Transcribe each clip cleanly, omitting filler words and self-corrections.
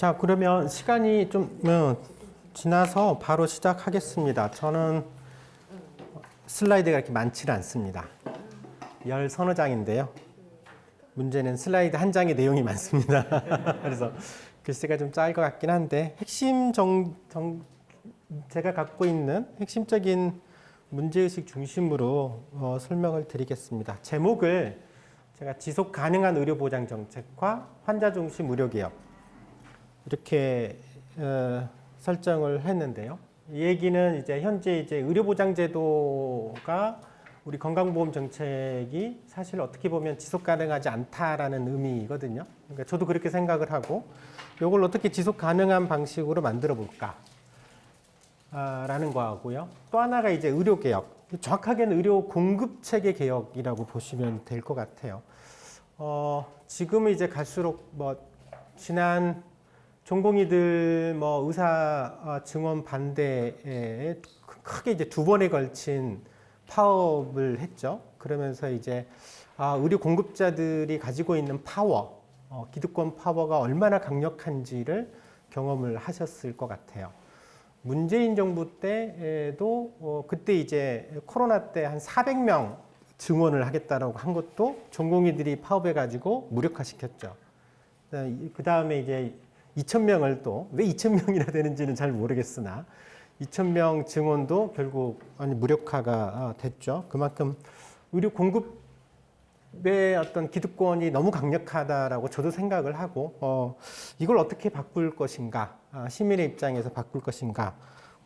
자, 그러면 시간이 좀 지나서 바로 시작하겠습니다. 저는 슬라이드가 이렇게 많지는 않습니다. 10서너 장인데요. 문제는 슬라이드 한 장의 내용이 많습니다. 그래서 글씨가 좀 짧을 것 같긴 한데 제가 갖고 있는 핵심적인 문제의식 중심으로 설명을 드리겠습니다. 제목을 제가 지속 가능한 의료 보장 정책과 환자 중심 의료 개혁 이렇게 설정을 했는데요. 이 얘기는 이제 현재 이제 의료 보장 제도가 우리 건강보험 정책이 사실 어떻게 보면 지속 가능하지 않다라는 의미거든요. 그러니까 저도 그렇게 생각을 하고 이걸 어떻게 지속 가능한 방식으로 만들어 볼까 라는 거하고요. 또 하나가 이제 의료 개혁. 정확하게는 의료 공급 체계 개혁이라고 보시면 될 것 같아요. 지금은 이제 갈수록 지난 전공의들 의사 증원 반대에 크게 이제 두 번에 걸친 파업을 했죠. 그러면서 이제 의료 공급자들이 가지고 있는 파워, 기득권 파워가 얼마나 강력한지를 경험을 하셨을 것 같아요. 문재인 정부 때에도 그때 이제 코로나 때 한 400명 증원을 하겠다라고 한 것도 전공의들이 파업해가지고 무력화시켰죠. 그 다음에 이제 2,000명을 또 왜 2,000명이나 되는지는 잘 모르겠으나 2,000명 증원도 결국 무력화가 됐죠. 그만큼 의료 공급의 어떤 기득권이 너무 강력하다라고 저도 생각을 하고 이걸 어떻게 바꿀 것인가, 시민의 입장에서 바꿀 것인가,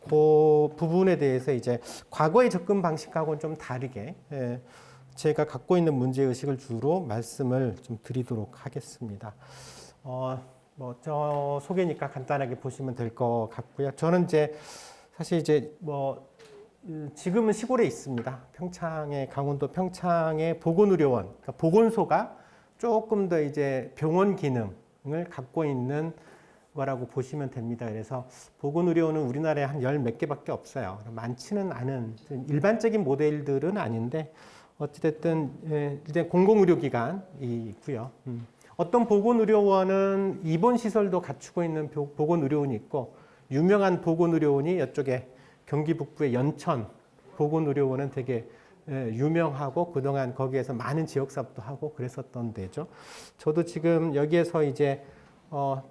그 부분에 대해서 이제 과거의 접근 방식하고는 좀 다르게 제가 갖고 있는 문제 의식을 주로 말씀을 좀 드리도록 하겠습니다. 저 소개니까 간단하게 보시면 될 것 같고요. 저는 이제 사실 이제 지금은 시골에 있습니다. 강원도 평창의 보건의료원, 그러니까 보건소가 조금 더 이제 병원 기능을 갖고 있는 거라고 보시면 됩니다. 그래서 보건의료원은 우리나라에 한 10몇 개밖에 없어요. 많지는 않은 일반적인 모델들은 아닌데 어찌됐든 이제 공공의료기관이 있고요. 어떤 보건의료원은 입원시설도 갖추고 있는 보건의료원이 있고 유명한 보건의료원이 이쪽에 경기 북부의 연천 보건의료원은 되게 유명하고 그동안 거기에서 많은 지역사업도 하고 그랬었던 데죠. 저도 지금 여기에서 이제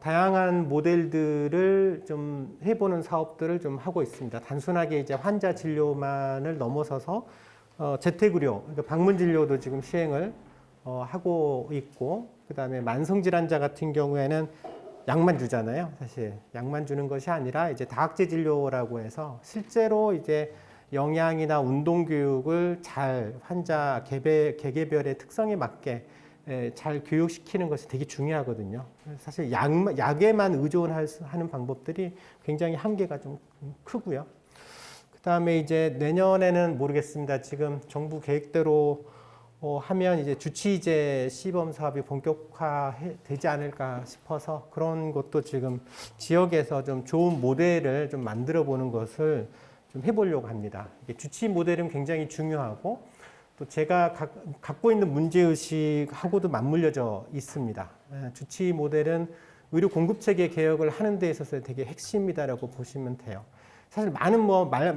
다양한 모델들을 좀 해보는 사업들을 좀 하고 있습니다. 단순하게 이제 환자 진료만을 넘어서서 재택의료, 그러니까 방문 진료도 지금 시행을 하고 있고, 그 다음에 만성질환자 같은 경우에는 약만 주잖아요. 사실 약만 주는 것이 아니라 이제 다학제 진료라고 해서 실제로 이제 영양이나 운동 교육을 잘 환자 개개별의 특성에 맞게 잘 교육시키는 것이 되게 중요하거든요. 사실 약에만 의존하는 방법들이 굉장히 한계가 좀 크고요. 그 다음에 이제 내년에는 모르겠습니다. 지금 정부 계획대로 하면 이제 주치의제 시범 사업이 본격화되지 않을까 싶어서 그런 것도 지금 지역에서 좀 좋은 모델을 좀 만들어 보는 것을 좀 해보려고 합니다. 주치의 모델은 굉장히 중요하고 또 제가 갖고 있는 문제의식하고도 맞물려져 있습니다. 주치의 모델은 의료 공급체계 개혁을 하는 데 있어서 되게 핵심이다라고 보시면 돼요. 사실 많은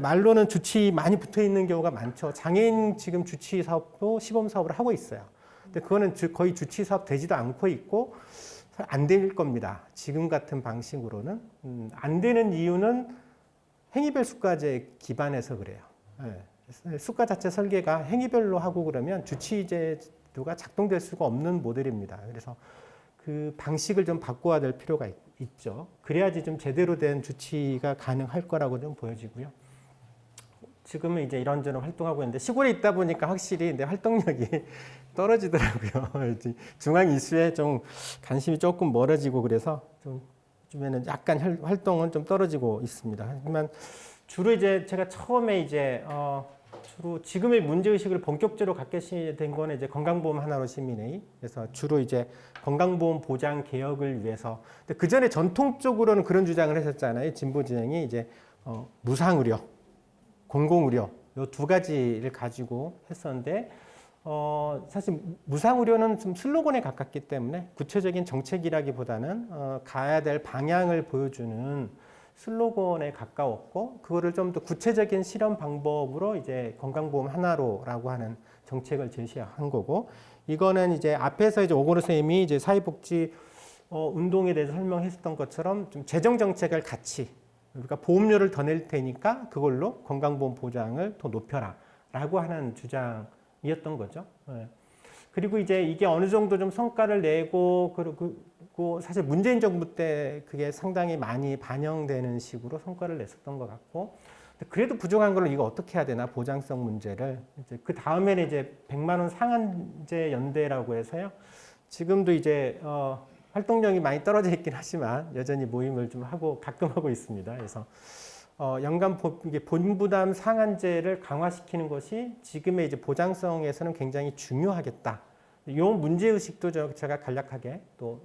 말로는 주치의 많이 붙어 있는 경우가 많죠. 장애인 지금 주치의 사업도 시범 사업을 하고 있어요. 근데 그거는 거의 주치의 사업 되지도 않고 있고 안 될 겁니다. 지금 같은 방식으로는. 안 되는 이유는 행위별 수가제 기반해서 그래요. 수가 자체 설계가 행위별로 하고 그러면 주치의 제도가 작동될 수가 없는 모델입니다. 그래서 그 방식을 좀 바꿔야 될 필요가 있죠. 그래야지 좀 제대로 된 주치의가 가능할 거라고 좀 보여지고요. 지금은 이제 이런저런 활동하고 있는데 시골에 있다 보니까 확실히 내 활동력이 떨어지더라고요. 중앙 이슈에 좀 관심이 조금 멀어지고 그래서 요즘에는 약간 활동은 좀 떨어지고 있습니다. 하지만 주로 이제 제가 처음에 이제 주로 지금의 문제의식을 본격적으로 갖게 된 거는 이제 건강보험 하나로 시민회의. 그래서 주로 이제 건강보험 보장 개혁을 위해서. 근데 그 전에 전통적으로는 그런 주장을 했었잖아요. 진보 진영이 이제 무상의료, 공공의료 요 두 가지를 가지고 했었는데 사실 무상의료는 좀 슬로건에 가깝기 때문에 구체적인 정책이라기보다는 가야 될 방향을 보여주는 슬로건에 가까웠고, 그거를 좀 더 구체적인 실현 방법으로 이제 건강보험 하나로라고 하는 정책을 제시한 거고, 이거는 이제 앞에서 이제 오건호 선생님이 이제 사회복지 운동에 대해서 설명했었던 것처럼 좀 재정 정책을 같이, 그러니까 보험료를 더 낼 테니까 그걸로 건강보험 보장을 더 높여라라고 하는 주장이었던 거죠. 예. 그리고 이제 이게 어느 정도 좀 성과를 내고, 그리고 사실 문재인 정부 때 그게 상당히 많이 반영되는 식으로 성과를 냈었던 것 같고, 그래도 부족한 걸로 이거 어떻게 해야 되나, 보장성 문제를. 이제 그 다음에는 이제 100만 원 상한제 연대라고 해서요. 지금도 이제 활동량이 많이 떨어져 있긴 하지만 여전히 모임을 좀 하고 가끔 하고 있습니다. 그래서 연간 본부담 상한제를 강화시키는 것이 지금의 이제 보장성에서는 굉장히 중요하겠다. 이 문제 의식도 제가 간략하게, 또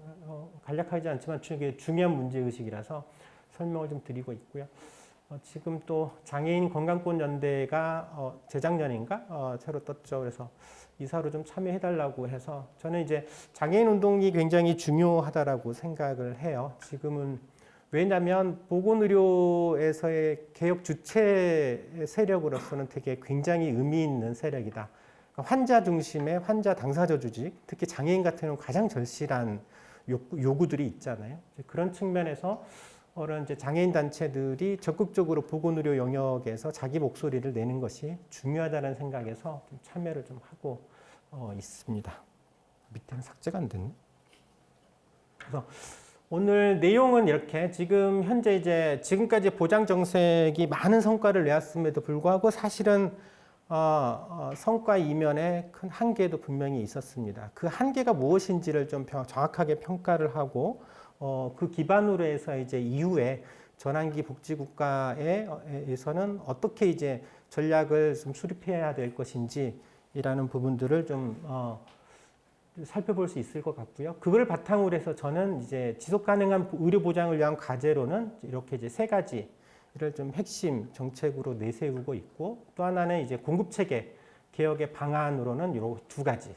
간략하지 않지만 중요한 문제 의식이라서 설명을 좀 드리고 있고요. 지금 또 장애인 건강권 연대가 재작년인가 새로 떴죠. 그래서 이사로 좀 참여해달라고 해서, 저는 이제 장애인 운동이 굉장히 중요하다라고 생각을 해요. 지금은 왜냐하면 보건의료에서의 개혁 주체 세력으로서는 되게 굉장히 의미 있는 세력이다. 그러니까 환자 중심의 환자 당사자 조직, 특히 장애인 같은 경우는 가장 절실한 요구들이 있잖아요. 그런 측면에서 그런 이제 장애인 단체들이 적극적으로 보건의료 영역에서 자기 목소리를 내는 것이 중요하다는 생각에서 좀 참여를 좀 하고 있습니다. 밑에는 삭제가 안 됐네. 그래서 오늘 내용은 이렇게, 지금 현재 이제 지금까지 보장 정책이 많은 성과를 내었음에도 불구하고 사실은 성과 이면에 큰 한계도 분명히 있었습니다. 그 한계가 무엇인지를 좀 정확하게 평가를 하고, 그 기반으로 해서 이제 이후에 전환기 복지국가에서는 어떻게 이제 전략을 좀 수립해야 될 것인지라는 부분들을 좀 살펴볼 수 있을 것 같고요. 그걸 바탕으로 해서 저는 이제 지속 가능한 의료 보장을 위한 과제로는 이렇게 이제 세 가지를 좀 핵심 정책으로 내세우고 있고, 또 하나는 이제 공급 체계 개혁의 방안으로는 이런 두 가지,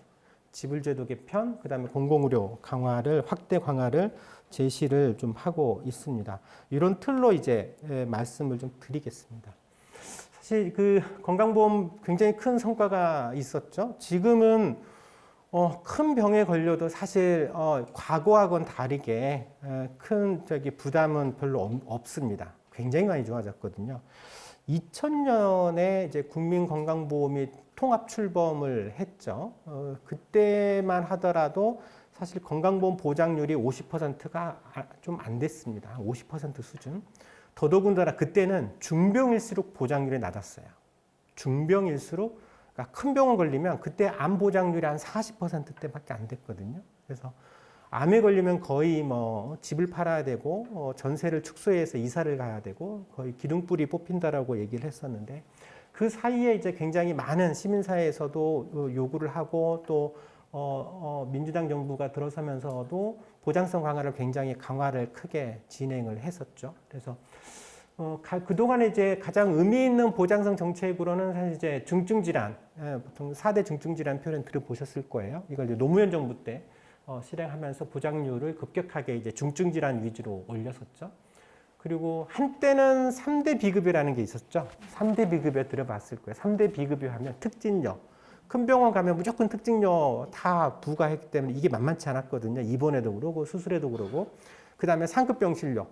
지불제도 개편, 그다음에 공공의료 강화를, 확대 강화를 제시를 좀 하고 있습니다. 이런 틀로 이제 말씀을 좀 드리겠습니다. 사실 그 건강보험 굉장히 큰 성과가 있었죠. 지금은 큰 병에 걸려도 사실 과거하고는 다르게 큰 부담은 별로 없습니다. 굉장히 많이 좋아졌거든요. 2000년에 이제 국민건강보험이 통합 출범을 했죠. 그때만 하더라도 사실 건강보험 보장률이 50%가 좀 안 됐습니다. 50% 수준. 더더군다나 그때는 중병일수록 보장률이 낮았어요. 중병일수록, 그러니까 큰 병원 걸리면 그때 암 보장률이 한 40%대밖에 안 됐거든요. 그래서 암에 걸리면 거의 뭐 집을 팔아야 되고 전세를 축소해서 이사를 가야 되고 거의 기둥뿌리 뽑힌다라고 얘기를 했었는데, 그 사이에 이제 굉장히 많은 시민사회에서도 요구를 하고, 또 민주당 정부가 들어서면서도 보장성 강화를 굉장히 강화를 크게 진행을 했었죠. 그래서 그동안에 이제 가장 의미 있는 보장성 정책으로는 사실 이제 중증질환, 보통 4대 중증질환 표현 들어보셨을 거예요. 이걸 이제 노무현 정부 때 실행하면서 보장률을 급격하게 이제 중증질환 위주로 올렸었죠. 그리고 한때는 3대 비급여라는 게 있었죠. 3대 비급여 들어봤을 거예요. 3대 비급여 하면 특진료. 큰 병원 가면 무조건 특진료 다 부과했기 때문에 이게 만만치 않았거든요. 입원에도 그러고 수술에도 그러고. 그 다음에 상급 병실료.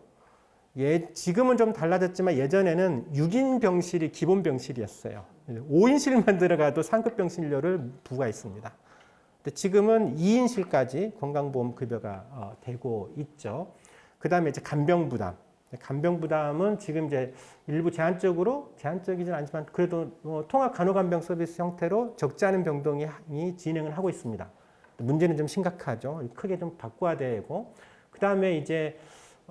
지금은 좀 달라졌지만 예전에는 6인 병실이 기본 병실이었어요. 5인실만 들어가도 상급 병실료를 부과했습니다. 근데 지금은 2인실까지 건강보험 급여가 되고 있죠. 그 다음에 이제 간병 부담. 간병 부담은 지금 이제 일부 제한적이진 않지만 그래도 통합 간호간병 서비스 형태로 적지 않은 병동이 진행을 하고 있습니다. 문제는 좀 심각하죠. 크게 좀 바꿔야 되고, 그 다음에 이제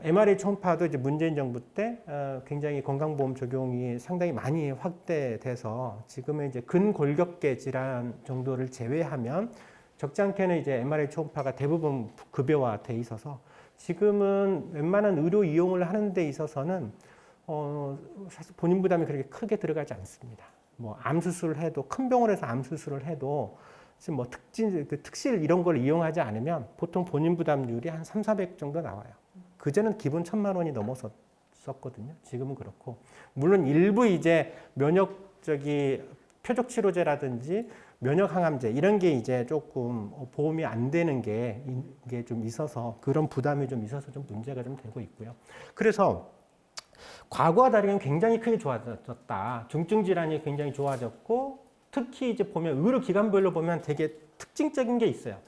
MRA 초음파도 이제 문재인 정부 때 굉장히 건강보험 적용이 상당히 많이 확대돼서 지금은 이제 근골격계 질환 정도를 제외하면 적지 않게는 이제 MRA 초음파가 대부분 급여화돼 있어서 지금은 웬만한 의료 이용을 하는 데 있어서는 사실 본인 부담이 그렇게 크게 들어가지 않습니다. 뭐 암 수술을 해도, 큰 병원에서 암 수술을 해도 지금 뭐 특실 이런 걸 이용하지 않으면 보통 본인 부담률이 한 3, 400 정도 나와요. 그전엔 기본 1,000만 원이 넘었었거든요. 지금은 그렇고. 물론 일부 이제 면역적이 표적 치료제라든지 면역 항암제 이런 게 이제 조금 보험이 안 되는 게 이게 좀 있어서 그런 부담이 좀 있어서 좀 문제가 좀 되고 있고요. 그래서 과거와 다르게 굉장히 크게 좋아졌다. 중증 질환이 굉장히 좋아졌고 특히 이제 보면 의료기관별로 보면 되게 특징적인 게 있어요.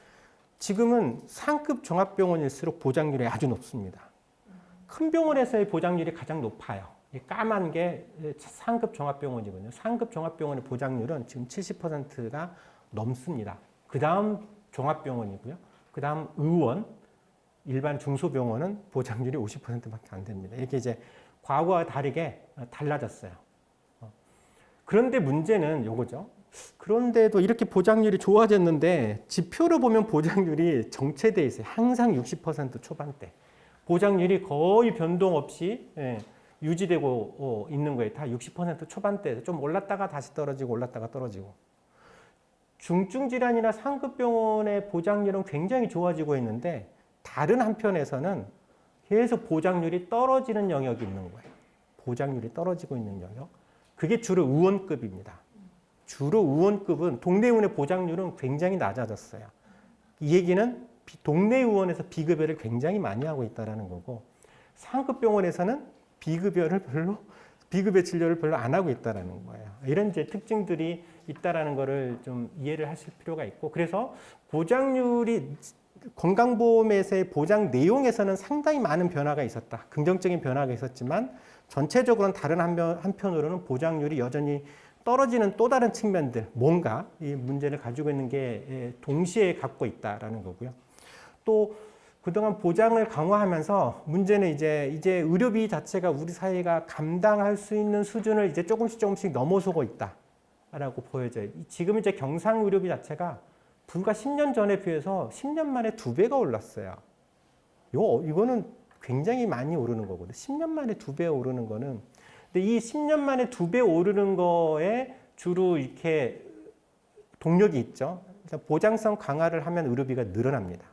지금은 상급 종합병원일수록 보장률이 아주 높습니다. 큰 병원에서의 보장률이 가장 높아요. 이 까만 게 상급 종합병원이거든요. 상급 종합병원의 보장률은 지금 70%가 넘습니다. 그 다음 종합병원이고요. 그 다음 의원, 일반 중소병원은 보장률이 50%밖에 안 됩니다. 이게 이제 과거와 다르게 달라졌어요. 그런데 문제는 요거죠. 그런데도 이렇게 보장률이 좋아졌는데 지표로 보면 보장률이 정체되어 있어요. 항상 60% 초반대. 보장률이 거의 변동 없이 유지되고 있는 거예요. 다 60% 초반대. 좀 올랐다가 다시 떨어지고 올랐다가 떨어지고. 중증 질환이나 상급병원의 보장률은 굉장히 좋아지고 있는데 다른 한편에서는 계속 보장률이 떨어지는 영역이 있는 거예요. 보장률이 떨어지고 있는 영역. 그게 주로 의원급입니다. 주로 의원급은 동네 의원의 보장률은 굉장히 낮아졌어요. 이 얘기는 동네 의원에서 비급여를 굉장히 많이 하고 있다는 거고 상급 병원에서는 비급여 진료를 별로 안 하고 있다는 거예요. 이런 이제 특징들이 있다는 거를 좀 이해를 하실 필요가 있고 그래서 보장률이 건강보험에서의 보장 내용에서는 상당히 많은 변화가 있었다. 긍정적인 변화가 있었지만 전체적으로는 다른 한편으로는 보장률이 여전히 떨어지는 또 다른 측면들, 뭔가 이 문제를 가지고 있는 게 동시에 갖고 있다라는 거고요. 또 그동안 보장을 강화하면서 문제는 이제 의료비 자체가 우리 사회가 감당할 수 있는 수준을 이제 조금씩 넘어서고 있다라고 보여져요. 지금 이제 경상 의료비 자체가 불과 10년 전에 비해서 10년 만에 2배가 올랐어요. 이거는 굉장히 많이 오르는 거거든요. 10년 만에 2배 오르는 거는. 근데 이 10년 만에 2배 오르는 거에 주로 이렇게 동력이 있죠. 보장성 강화를 하면 의료비가 늘어납니다.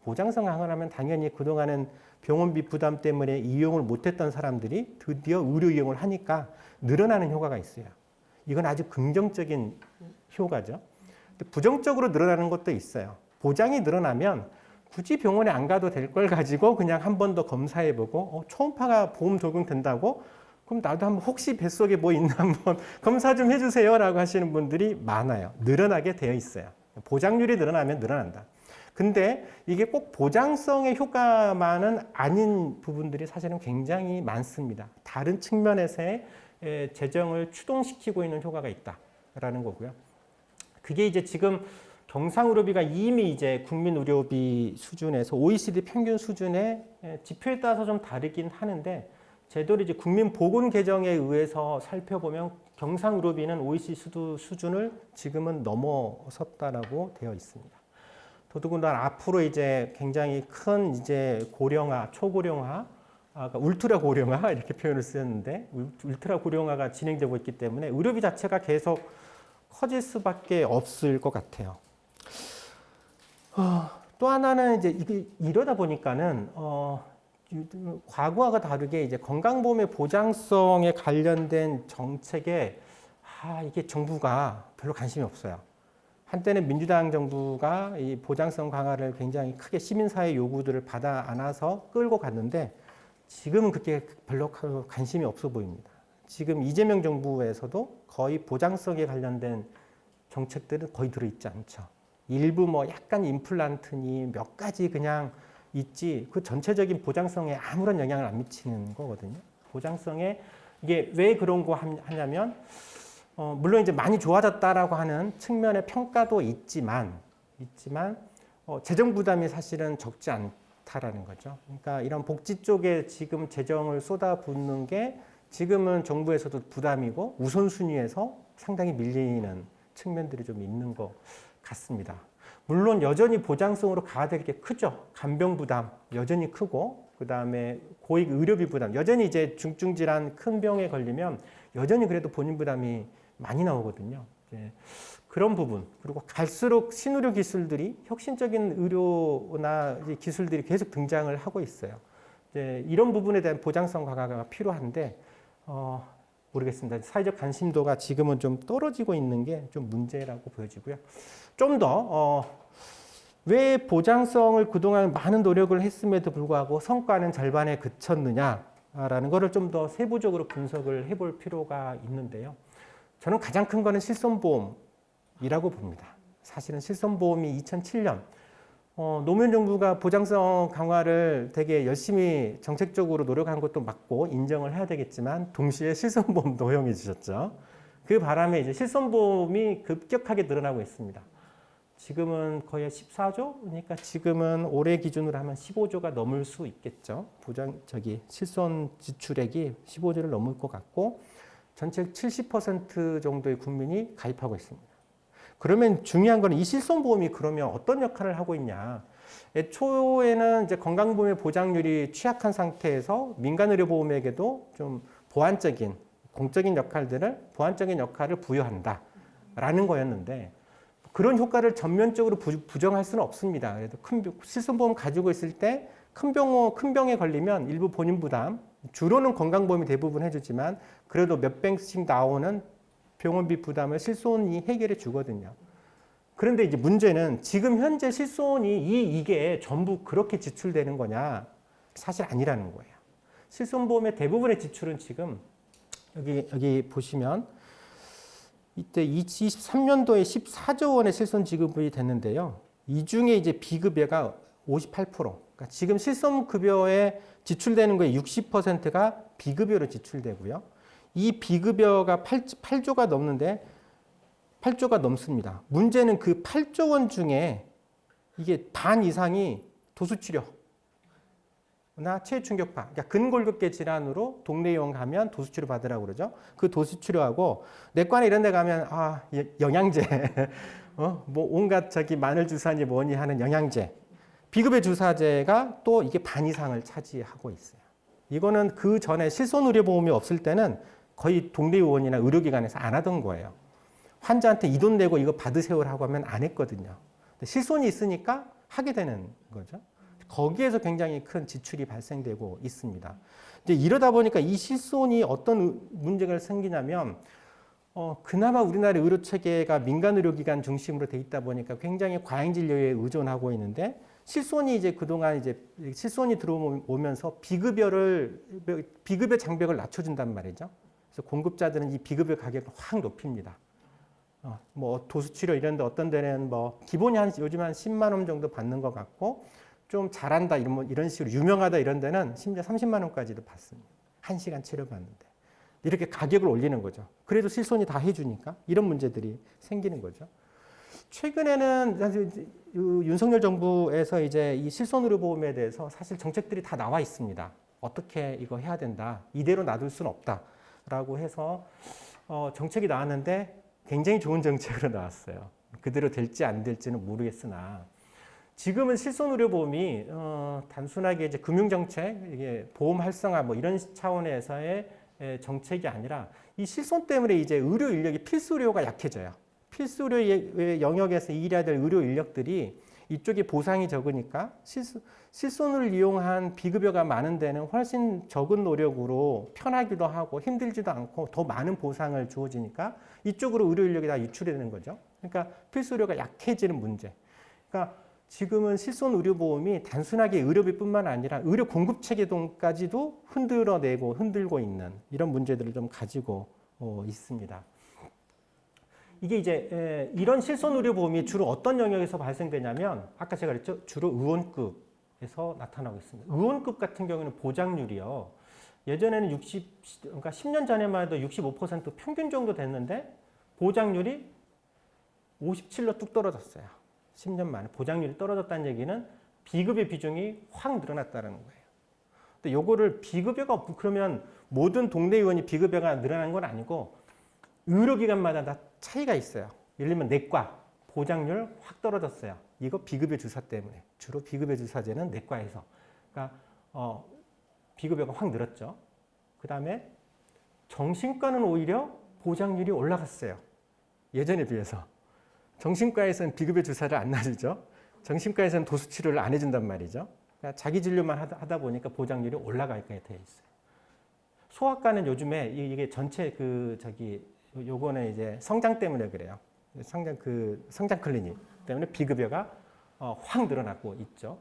보장성 강화를 하면 당연히 그동안은 병원비 부담 때문에 이용을 못했던 사람들이 드디어 의료 이용을 하니까 늘어나는 효과가 있어요. 이건 아주 긍정적인 효과죠. 부정적으로 늘어나는 것도 있어요. 보장이 늘어나면 굳이 병원에 안 가도 될 걸 가지고 그냥 한 번 더 검사해보고 초음파가 보험 적용된다고? 그럼 나도 한번 혹시 뱃속에 뭐 있나 한번 검사 좀 해주세요 라고 하시는 분들이 많아요. 늘어나게 되어 있어요. 보장률이 늘어나면 늘어난다. 근데 이게 꼭 보장성의 효과만은 아닌 부분들이 사실은 굉장히 많습니다. 다른 측면에서의 재정을 추동시키고 있는 효과가 있다라는 거고요. 그게 이제 지금 경상의료비가 이미 이제 국민의료비 수준에서 OECD 평균 수준의 지표에 따라서 좀 다르긴 하는데 제도로 이제 국민보건개정에 의해서 살펴보면 경상의료비는 OECD 수준을 지금은 넘어섰다라고 되어 있습니다. 더더군다나 앞으로 이제 굉장히 큰 이제 고령화, 초고령화, 울트라 고령화 이렇게 표현을 쓰였는데 울트라 고령화가 진행되고 있기 때문에 의료비 자체가 계속 커질 수밖에 없을 것 같아요. 또 하나는 이제 이러다 보니까는 과거와 다르게 이제 건강보험의 보장성에 관련된 정책에 이게 정부가 별로 관심이 없어요. 한때는 민주당 정부가 이 보장성 강화를 굉장히 크게 시민사회 요구들을 받아 안아서 끌고 갔는데 지금은 그게 별로 관심이 없어 보입니다. 지금 이재명 정부에서도 거의 보장성에 관련된 정책들은 거의 들어있지 않죠. 일부 뭐 약간 임플란트니 몇 가지 그냥 있지 그 전체적인 보장성에 아무런 영향을 안 미치는 거거든요. 보장성에 이게 왜 그런 거 하냐면 물론 이제 많이 좋아졌다라고 하는 측면의 평가도 있지만 재정 부담이 사실은 적지 않다라는 거죠. 그러니까 이런 복지 쪽에 지금 재정을 쏟아붓는 게 지금은 정부에서도 부담이고 우선순위에서 상당히 밀리는 측면들이 좀 있는 것 같습니다. 물론 여전히 보장성으로 가야 될 게 크죠. 간병 부담 여전히 크고 그 다음에 고액 의료비 부담 여전히 이제 중증 질환 큰 병에 걸리면 여전히 그래도 본인 부담이 많이 나오거든요. 이제 그런 부분, 그리고 갈수록 신의료 기술들이 혁신적인 의료나 이제 기술들이 계속 등장을 하고 있어요. 이제 이런 부분에 대한 보장성 강화가 필요한데 모르겠습니다. 사회적 관심도가 지금은 좀 떨어지고 있는 게 좀 문제라고 보여지고요. 좀 더 왜 보장성을 그동안 많은 노력을 했음에도 불구하고 성과는 절반에 그쳤느냐라는 것을 좀 더 세부적으로 분석을 해볼 필요가 있는데요. 저는 가장 큰 거는 실손보험이라고 봅니다. 사실은 실손보험이 2007년 노무현 정부가 보장성 강화를 되게 열심히 정책적으로 노력한 것도 맞고 인정을 해야 되겠지만 동시에 실손보험도 허용해 주셨죠. 그 바람에 이제 실손보험이 급격하게 늘어나고 있습니다. 지금은 거의 14조? 그러니까 지금은 올해 기준으로 하면 15조가 넘을 수 있겠죠. 실손 지출액이 15조를 넘을 것 같고 전체 70% 정도의 국민이 가입하고 있습니다. 그러면 중요한 거는 이 실손보험이 그러면 어떤 역할을 하고 있냐. 애초에는 이제 건강보험의 보장률이 취약한 상태에서 민간의료보험에게도 좀 보완적인, 공적인 보완적인 역할을 부여한다라는 거였는데 그런 효과를 전면적으로 부정할 수는 없습니다. 그래도 실손보험 가지고 있을 때 큰 병에 걸리면 일부 본인 부담, 주로는 건강보험이 대부분 해주지만 그래도 몇 백씩 나오는 병원비 부담을 실손이 해결해 주거든요. 그런데 이제 문제는 지금 현재 실손이 이게 전부 그렇게 지출되는 거냐? 사실 아니라는 거예요. 실손보험의 대부분의 지출은 지금 여기 보시면 이때 2023년도에 14조 원의 실손 지급이 됐는데요. 이 중에 이제 비급여가 58%. 그러니까 지금 실손급여에 지출되는 거의 60%가 비급여로 지출되고요. 이 비급여가 8조가 넘는데 8조가 넘습니다. 문제는 그 8조 원 중에 이게 반 이상이 도수치료나 체충격파, 그러니까 근골격계 질환으로 동네 의원 가면 도수치료 받으라고 그러죠. 그 도수치료하고 내과나 이런 데 가면 영양제, 뭐 온갖 마늘 주사니 뭐니 하는 영양제, 비급여 주사제가 또 이게 반 이상을 차지하고 있어요. 이거는 그 전에 실손의료보험이 없을 때는 거의 동네 의원이나 의료기관에서 안 하던 거예요. 환자한테 이 돈 내고 이거 받으세요라고 하면 안 했거든요. 실손이 있으니까 하게 되는 거죠. 거기에서 굉장히 큰 지출이 발생되고 있습니다. 이제 이러다 보니까 이 실손이 어떤 문제가 생기냐면 그나마 우리나라 의료 체계가 민간 의료기관 중심으로 돼 있다 보니까 굉장히 과잉 진료에 의존하고 있는데 실손이 이제 그동안 이제 실손이 들어오면서 비급여 장벽을 낮춰준단 말이죠. 그래서 공급자들은 이 비급여 가격을 확 높입니다. 뭐 도수치료 이런 데 어떤 데는 뭐 기본이 요즘 한 10만 원 정도 받는 것 같고 좀 잘한다 이런 식으로 유명하다 이런 데는 심지어 30만 원까지도 받습니다. 1시간 치료받는데. 이렇게 가격을 올리는 거죠. 그래도 실손이 다 해주니까 이런 문제들이 생기는 거죠. 최근에는 사실 윤석열 정부에서 이제 이 실손의료보험에 대해서 사실 정책들이 다 나와 있습니다. 어떻게 이거 해야 된다. 이대로 놔둘 수는 없다라고 해서 정책이 나왔는데 굉장히 좋은 정책으로 나왔어요. 그대로 될지 안 될지는 모르겠으나 지금은 실손의료보험이 단순하게 이제 금융정책, 이게 보험 활성화 뭐 이런 차원에서의 정책이 아니라 이 실손 때문에 이제 의료 인력이 필수 의료가 약해져요. 필수 의료 영역에서 일해야 될 의료 인력들이 이쪽에 보상이 적으니까 실손을 이용한 비급여가 많은 데는 훨씬 적은 노력으로 편하기도 하고 힘들지도 않고 더 많은 보상을 주어지니까 이쪽으로 의료 인력이 다 유출이 되는 거죠. 그러니까 필수 의료가 약해지는 문제. 그러니까 지금은 실손 의료보험이 단순하게 의료비뿐만 아니라 의료 공급 체계까지도 흔들고 있는 이런 문제들을 좀 가지고 있습니다. 이게 이제 이런 실손 의료보험이 주로 어떤 영역에서 발생되냐면 아까 제가 그랬죠. 주로 의원급에서 나타나고 있습니다. 의원급 같은 경우는 보장률이요. 예전에는 그러니까 10년 전에만 해도 65% 평균 정도 됐는데 보장률이 57로 뚝 떨어졌어요. 10년 만에 보장률이 떨어졌다는 얘기는 비급여 비중이 확 늘어났다는 거예요. 근데 요거를 비급여가 그러면 모든 동네 의원이 비급여가 늘어난 건 아니고 의료기관마다 다 차이가 있어요. 예를 들면 내과 보장률 확 떨어졌어요. 이거 비급여 주사 때문에. 주로 비급여 주사제는 내과에서. 그러니까 비급여가 확 늘었죠. 그 다음에 정신과는 오히려 보장률이 올라갔어요. 예전에 비해서. 정신과에서는 비급여 주사를 안 놔주죠. 정신과에서는 도수 치료를 안 해준단 말이죠. 그러니까 자기 진료만 하다 보니까 보장률이 올라가게 돼 있어요. 소아과는 요즘에 이게 전체 요거는 이제 성장 때문에 그래요. 성장 클리닉 때문에 비급여가 확 늘어나고 있죠.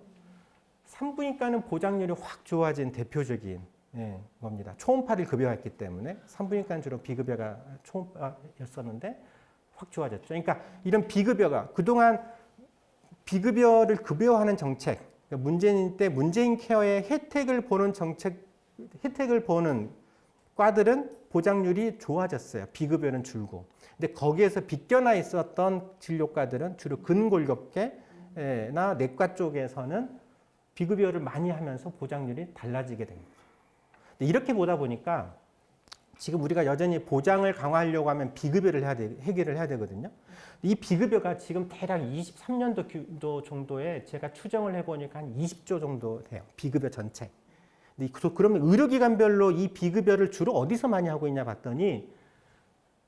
산부인과는 보장률이 확 좋아진 대표적인 겁니다. 초음파를 급여했기 때문에 산부인과는 주로 비급여가 초음파였었는데 확 좋아졌죠. 그러니까 이런 비급여가 그동안 비급여를 급여하는 정책, 그러니까 문재인 때 문재인 케어의 혜택을 보는 혜택을 보는 과들은 보장률이 좋아졌어요. 비급여는 줄고. 근데 거기에서 빗겨나 있었던 진료과들은 주로 근골격계나 내과 쪽에서는 비급여를 많이 하면서 보장률이 달라지게 됩니다. 이렇게 보다 보니까 지금 우리가 여전히 보장을 강화하려고 하면 비급여를 해결을 해야 되거든요. 이 비급여가 지금 대략 23년도 정도에 제가 추정을 해보니까 한 20조 정도 돼요. 비급여 전체. 그러면 의료기관별로 이 비급여를 주로 어디서 많이 하고 있냐 봤더니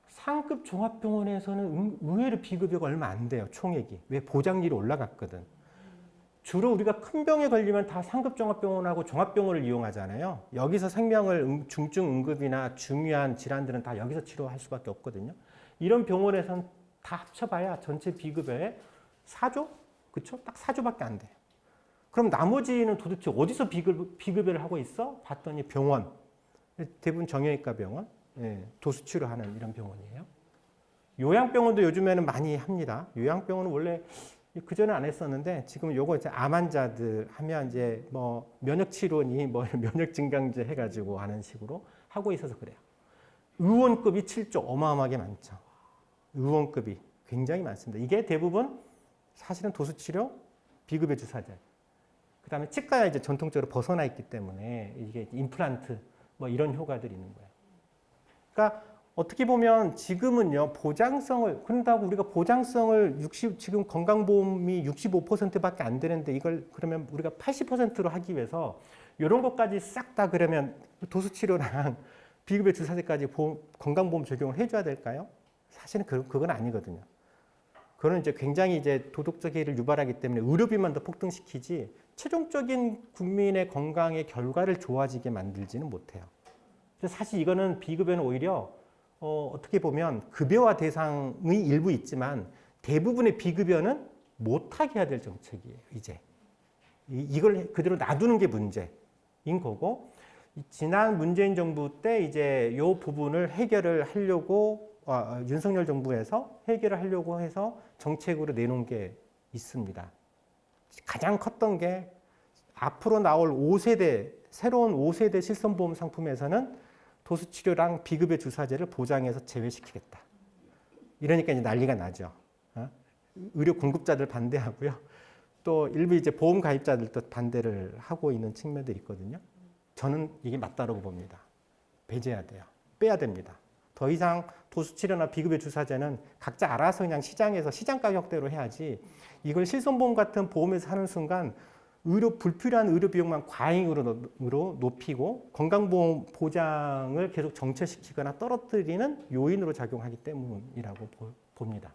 상급 종합병원에서는 의외로 비급여가 얼마 안 돼요. 총액이. 왜? 보장률이 올라갔거든. 주로 우리가 큰 병에 걸리면 다 상급 종합병원하고 종합병원을 이용하잖아요. 여기서 생명을 중증 응급이나 중요한 질환들은 다 여기서 치료할 수밖에 없거든요. 이런 병원에서는 다 합쳐봐야 전체 비급여의 4조? 그쵸? 딱 4조밖에 안 돼요. 그럼 나머지는 도대체 어디서 비급여를 하고 있어? 봤더니 병원. 대부분 정형외과 병원. 도수치료하는 이런 병원이에요. 요양병원도 요즘에는 많이 합니다. 요양병원은 원래 그전에 안 했었는데 지금 요거 이제 암 환자들 하면 이제 뭐 면역치료니 뭐 면역증강제 해가지고 하는 식으로 하고 있어서 그래요. 의원급이 7조 어마어마하게 많죠. 의원급이 굉장히 많습니다. 이게 대부분 사실은 도수치료, 비급여 주사제. 그 다음에 치과에 이제 전통적으로 벗어나 있기 때문에 이게 임플란트 뭐 이런 효과들이 있는 거예요. 그러니까 어떻게 보면 지금은요, 그런다고 우리가 보장성을 지금 건강보험이 65%밖에 안 되는데 이걸 그러면 우리가 80%로 하기 위해서 이런 것까지 싹 다 그러면 도수치료랑 비급여 주사제까지 건강보험 적용을 해줘야 될까요? 사실은 그건 아니거든요. 그거는 이제 굉장히 이제 도덕적 해이를 유발하기 때문에 의료비만 더 폭등시키지 최종적인 국민의 건강의 결과를 좋아지게 만들지는 못해요. 그래서 사실 이거는 비급여는 오히려 어떻게 보면 급여화 대상의 일부 있지만 대부분의 비급여는 못하게 해야 될 정책이에요. 이제 이걸 그대로 놔두는 게 문제인 거고 지난 문재인 정부 때 이제 이 부분을 해결을 하려고 윤석열 정부에서 해결을 하려고 해서 정책으로 내놓은 게 있습니다. 가장 컸던 게 앞으로 나올 5세대 새로운 5세대 실손보험 상품에서는 도수치료랑 비급여 주사제를 보장해서 제외시키겠다. 이러니까 이제 난리가 나죠. 의료 공급자들 반대하고요. 또 일부 이제 보험 가입자들도 반대를 하고 있는 측면들이 있거든요. 저는 이게 맞다고 봅니다. 배제해야 돼요. 빼야 됩니다. 더 이상 도수치료나 비급여 주사제는 각자 알아서 그냥 시장에서 시장 가격대로 해야지 이걸 실손보험 같은 보험에서 하는 순간 불필요한 의료 비용만 과잉으로 높이고 건강보험 보장을 계속 정체시키거나 떨어뜨리는 요인으로 작용하기 때문이라고 봅니다.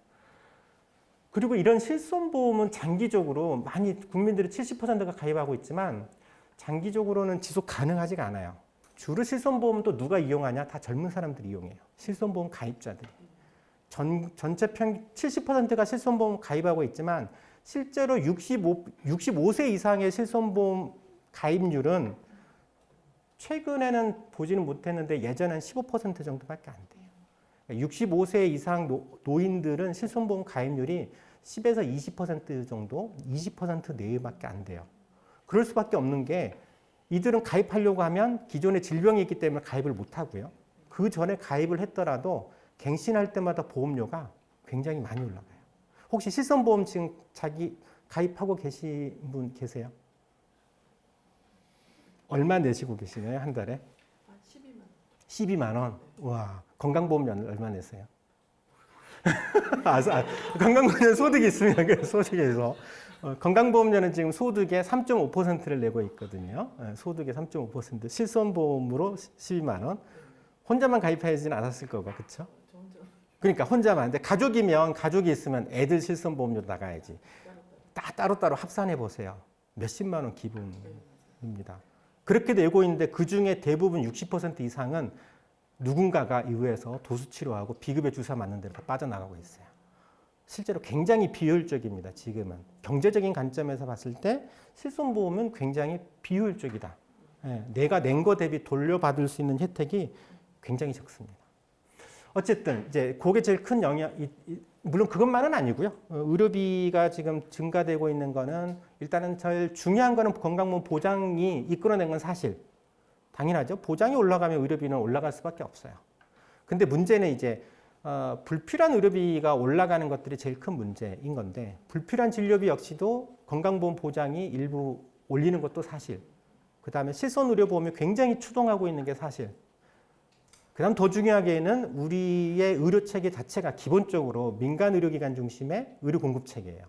그리고 이런 실손보험은 장기적으로 많이 국민들이 70%가 가입하고 있지만 장기적으로는 지속 가능하지가 않아요. 주로 실손보험은 또 누가 이용하냐? 다 젊은 사람들이 이용해요. 실손보험 가입자들이. 전체 70%가 실손보험 가입하고 있지만 실제로 65세 이상의 실손보험 가입률은 최근에는 보지는 못했는데 예전엔 15% 정도밖에 안 돼요. 65세 이상 노인들은 실손보험 가입률이 10에서 20% 정도, 20% 내외밖에 안 돼요. 그럴 수밖에 없는 게 이들은 가입하려고 하면 기존에 질병이 있기 때문에 가입을 못 하고요. 그 전에 가입을 했더라도 갱신할 때마다 보험료가 굉장히 많이 올라가요. 혹시 실손보험 지금 가입하고 계신 분 계세요? 얼마 내시고 계시나요, 한 달에? 12만 원. 12만 원? 와, 건강보험료 얼마 내세요? 건강보험료 소득이 있으면 그 소득에서 건강보험료는 지금 소득의 3.5%를 내고 있거든요. 소득의 3.5% 실손보험으로 12만 원. 혼자만 가입하지는 않았을 거고, 그렇죠? 저 혼자. 그러니까 혼자만. 근데 가족이면 가족이 있으면 애들 실손보험료 나가야지. 따로따로 합산해 보세요. 몇십만 원 기분입니다. 그렇게 내고 있는데 그중에 대부분 60% 이상은 누군가가 이후에서 도수치료하고 비급여 주사 맞는 데로 다 빠져나가고 있어요. 실제로 굉장히 비효율적입니다. 지금은. 경제적인 관점에서 봤을 때 실손보험은 굉장히 비효율적이다. 예, 내가 낸 거 대비 돌려받을 수 있는 혜택이 굉장히 적습니다. 어쨌든 이제 그게 제일 큰 영향, 물론 그것만은 아니고요. 의료비가 지금 증가되고 있는 거는 일단은 제일 중요한 거는 건강보험 보장이 이끌어낸 건 사실. 당연하죠. 보장이 올라가면 의료비는 올라갈 수밖에 없어요. 근데 문제는 이제 불필요한 의료비가 올라가는 것들이 제일 큰 문제인 건데 불필요한 진료비 역시도 건강보험 보장이 일부 올리는 것도 사실. 그 다음에 실손의료보험이 굉장히 추동하고 있는 게 사실. 그 다음 더 중요하게는 우리의 의료체계 자체가 기본적으로 민간의료기관 중심의 의료공급체계예요.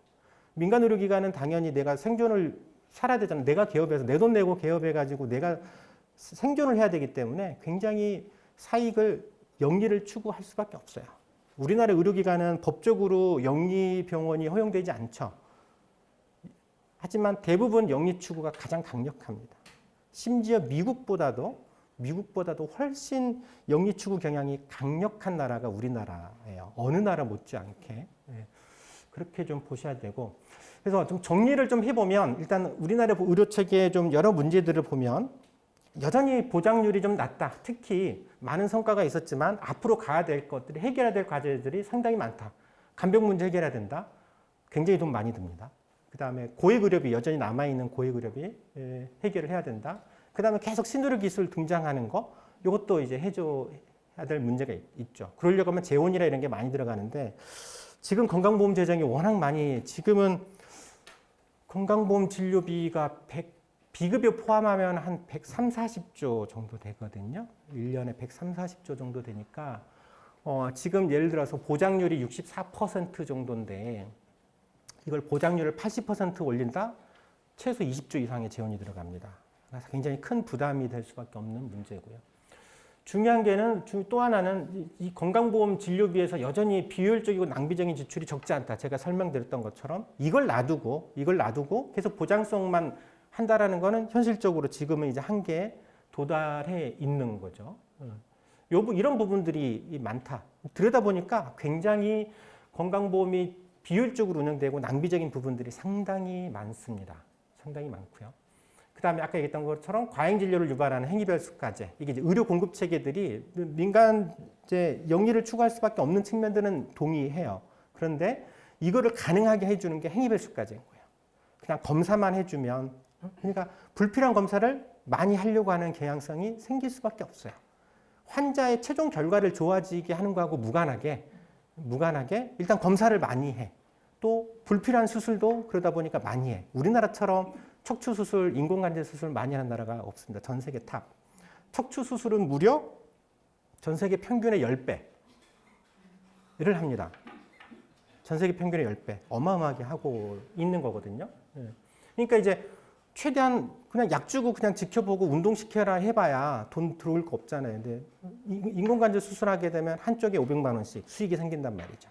민간의료기관은 당연히 내가 생존을 살아야 되잖아요. 내가 개업해서 내 돈 내고 개업해가지고 내가 생존을 해야 되기 때문에 굉장히 사익을 영리를 추구할 수밖에 없어요. 우리나라 의료기관은 법적으로 영리병원이 허용되지 않죠. 하지만 대부분 영리 추구가 가장 강력합니다. 심지어 미국보다도 훨씬 영리 추구 경향이 강력한 나라가 우리나라예요. 어느 나라 못지않게. 그렇게 좀 보셔야 되고. 그래서 좀 정리를 좀 해보면 일단 우리나라 의료체계의 좀 여러 문제들을 보면 여전히 보장률이 좀 낮다. 특히 많은 성과가 있었지만 앞으로 가야 될 것들이 해결해야 될 과제들이 상당히 많다. 간병 문제 해결해야 된다. 굉장히 돈 많이 듭니다. 그 다음에 고액의료비, 여전히 남아있는 고액의료비 해결을 해야 된다. 그 다음에 계속 신의료 기술 등장하는 거, 이것도 이제 해줘야 될 문제가 있죠. 그러려고 하면 재원이라 이런 게 많이 들어가는데 지금 건강보험 재정이 워낙 많이, 지금은 건강보험 진료비가 비급여 포함하면 한 130~140조 정도 되거든요. 1년에 130~140조 정도 되니까 지금 예를 들어서 보장률이 64% 정도인데 이걸 보장률을 80% 올린다? 최소 20조 이상의 재원이 들어갑니다. 그래서 굉장히 큰 부담이 될 수밖에 없는 문제고요. 중요한 게는 또 하나는 이 건강보험 진료비에서 여전히 비효율적이고 낭비적인 지출이 적지 않다. 제가 설명드렸던 것처럼 이걸 놔두고 계속 보장성만 한다라는 거는 현실적으로 지금은 이제 한계에 도달해 있는 거죠. 이런 부분들이 많다. 들여다보니까 굉장히 건강보험이 비효율적으로 운영되고 낭비적인 부분들이 상당히 많습니다. 상당히 많고요. 그 다음에 아까 얘기했던 것처럼 과잉진료를 유발하는 행위별 수가제. 이게 이제 의료 공급 체계들이 민간 이제 영리를 추구할 수밖에 없는 측면들은 동의해요. 그런데 이거를 가능하게 해주는 게 행위별 수가제인 거예요. 그냥 검사만 해주면, 그러니까 불필요한 검사를 많이 하려고 하는 경향성이 생길 수밖에 없어요. 환자의 최종 결과를 좋아지게 하는 거하고 무관하게 일단 검사를 많이 해. 또 불필요한 수술도 그러다 보니까 많이 해. 우리나라처럼 척추수술, 인공관절 수술 많이 하는 나라가 없습니다. 전 세계 탑. 척추수술은 무려 전 세계 평균의 10배를 합니다. 전 세계 평균의 10배. 어마어마하게 하고 있는 거거든요. 그러니까 이제 최대한 그냥 약 주고 그냥 지켜보고 운동시켜라 해봐야 돈 들어올 거 없잖아요. 근데 인공관절 수술하게 되면 한쪽에 500만 원씩 수익이 생긴단 말이죠.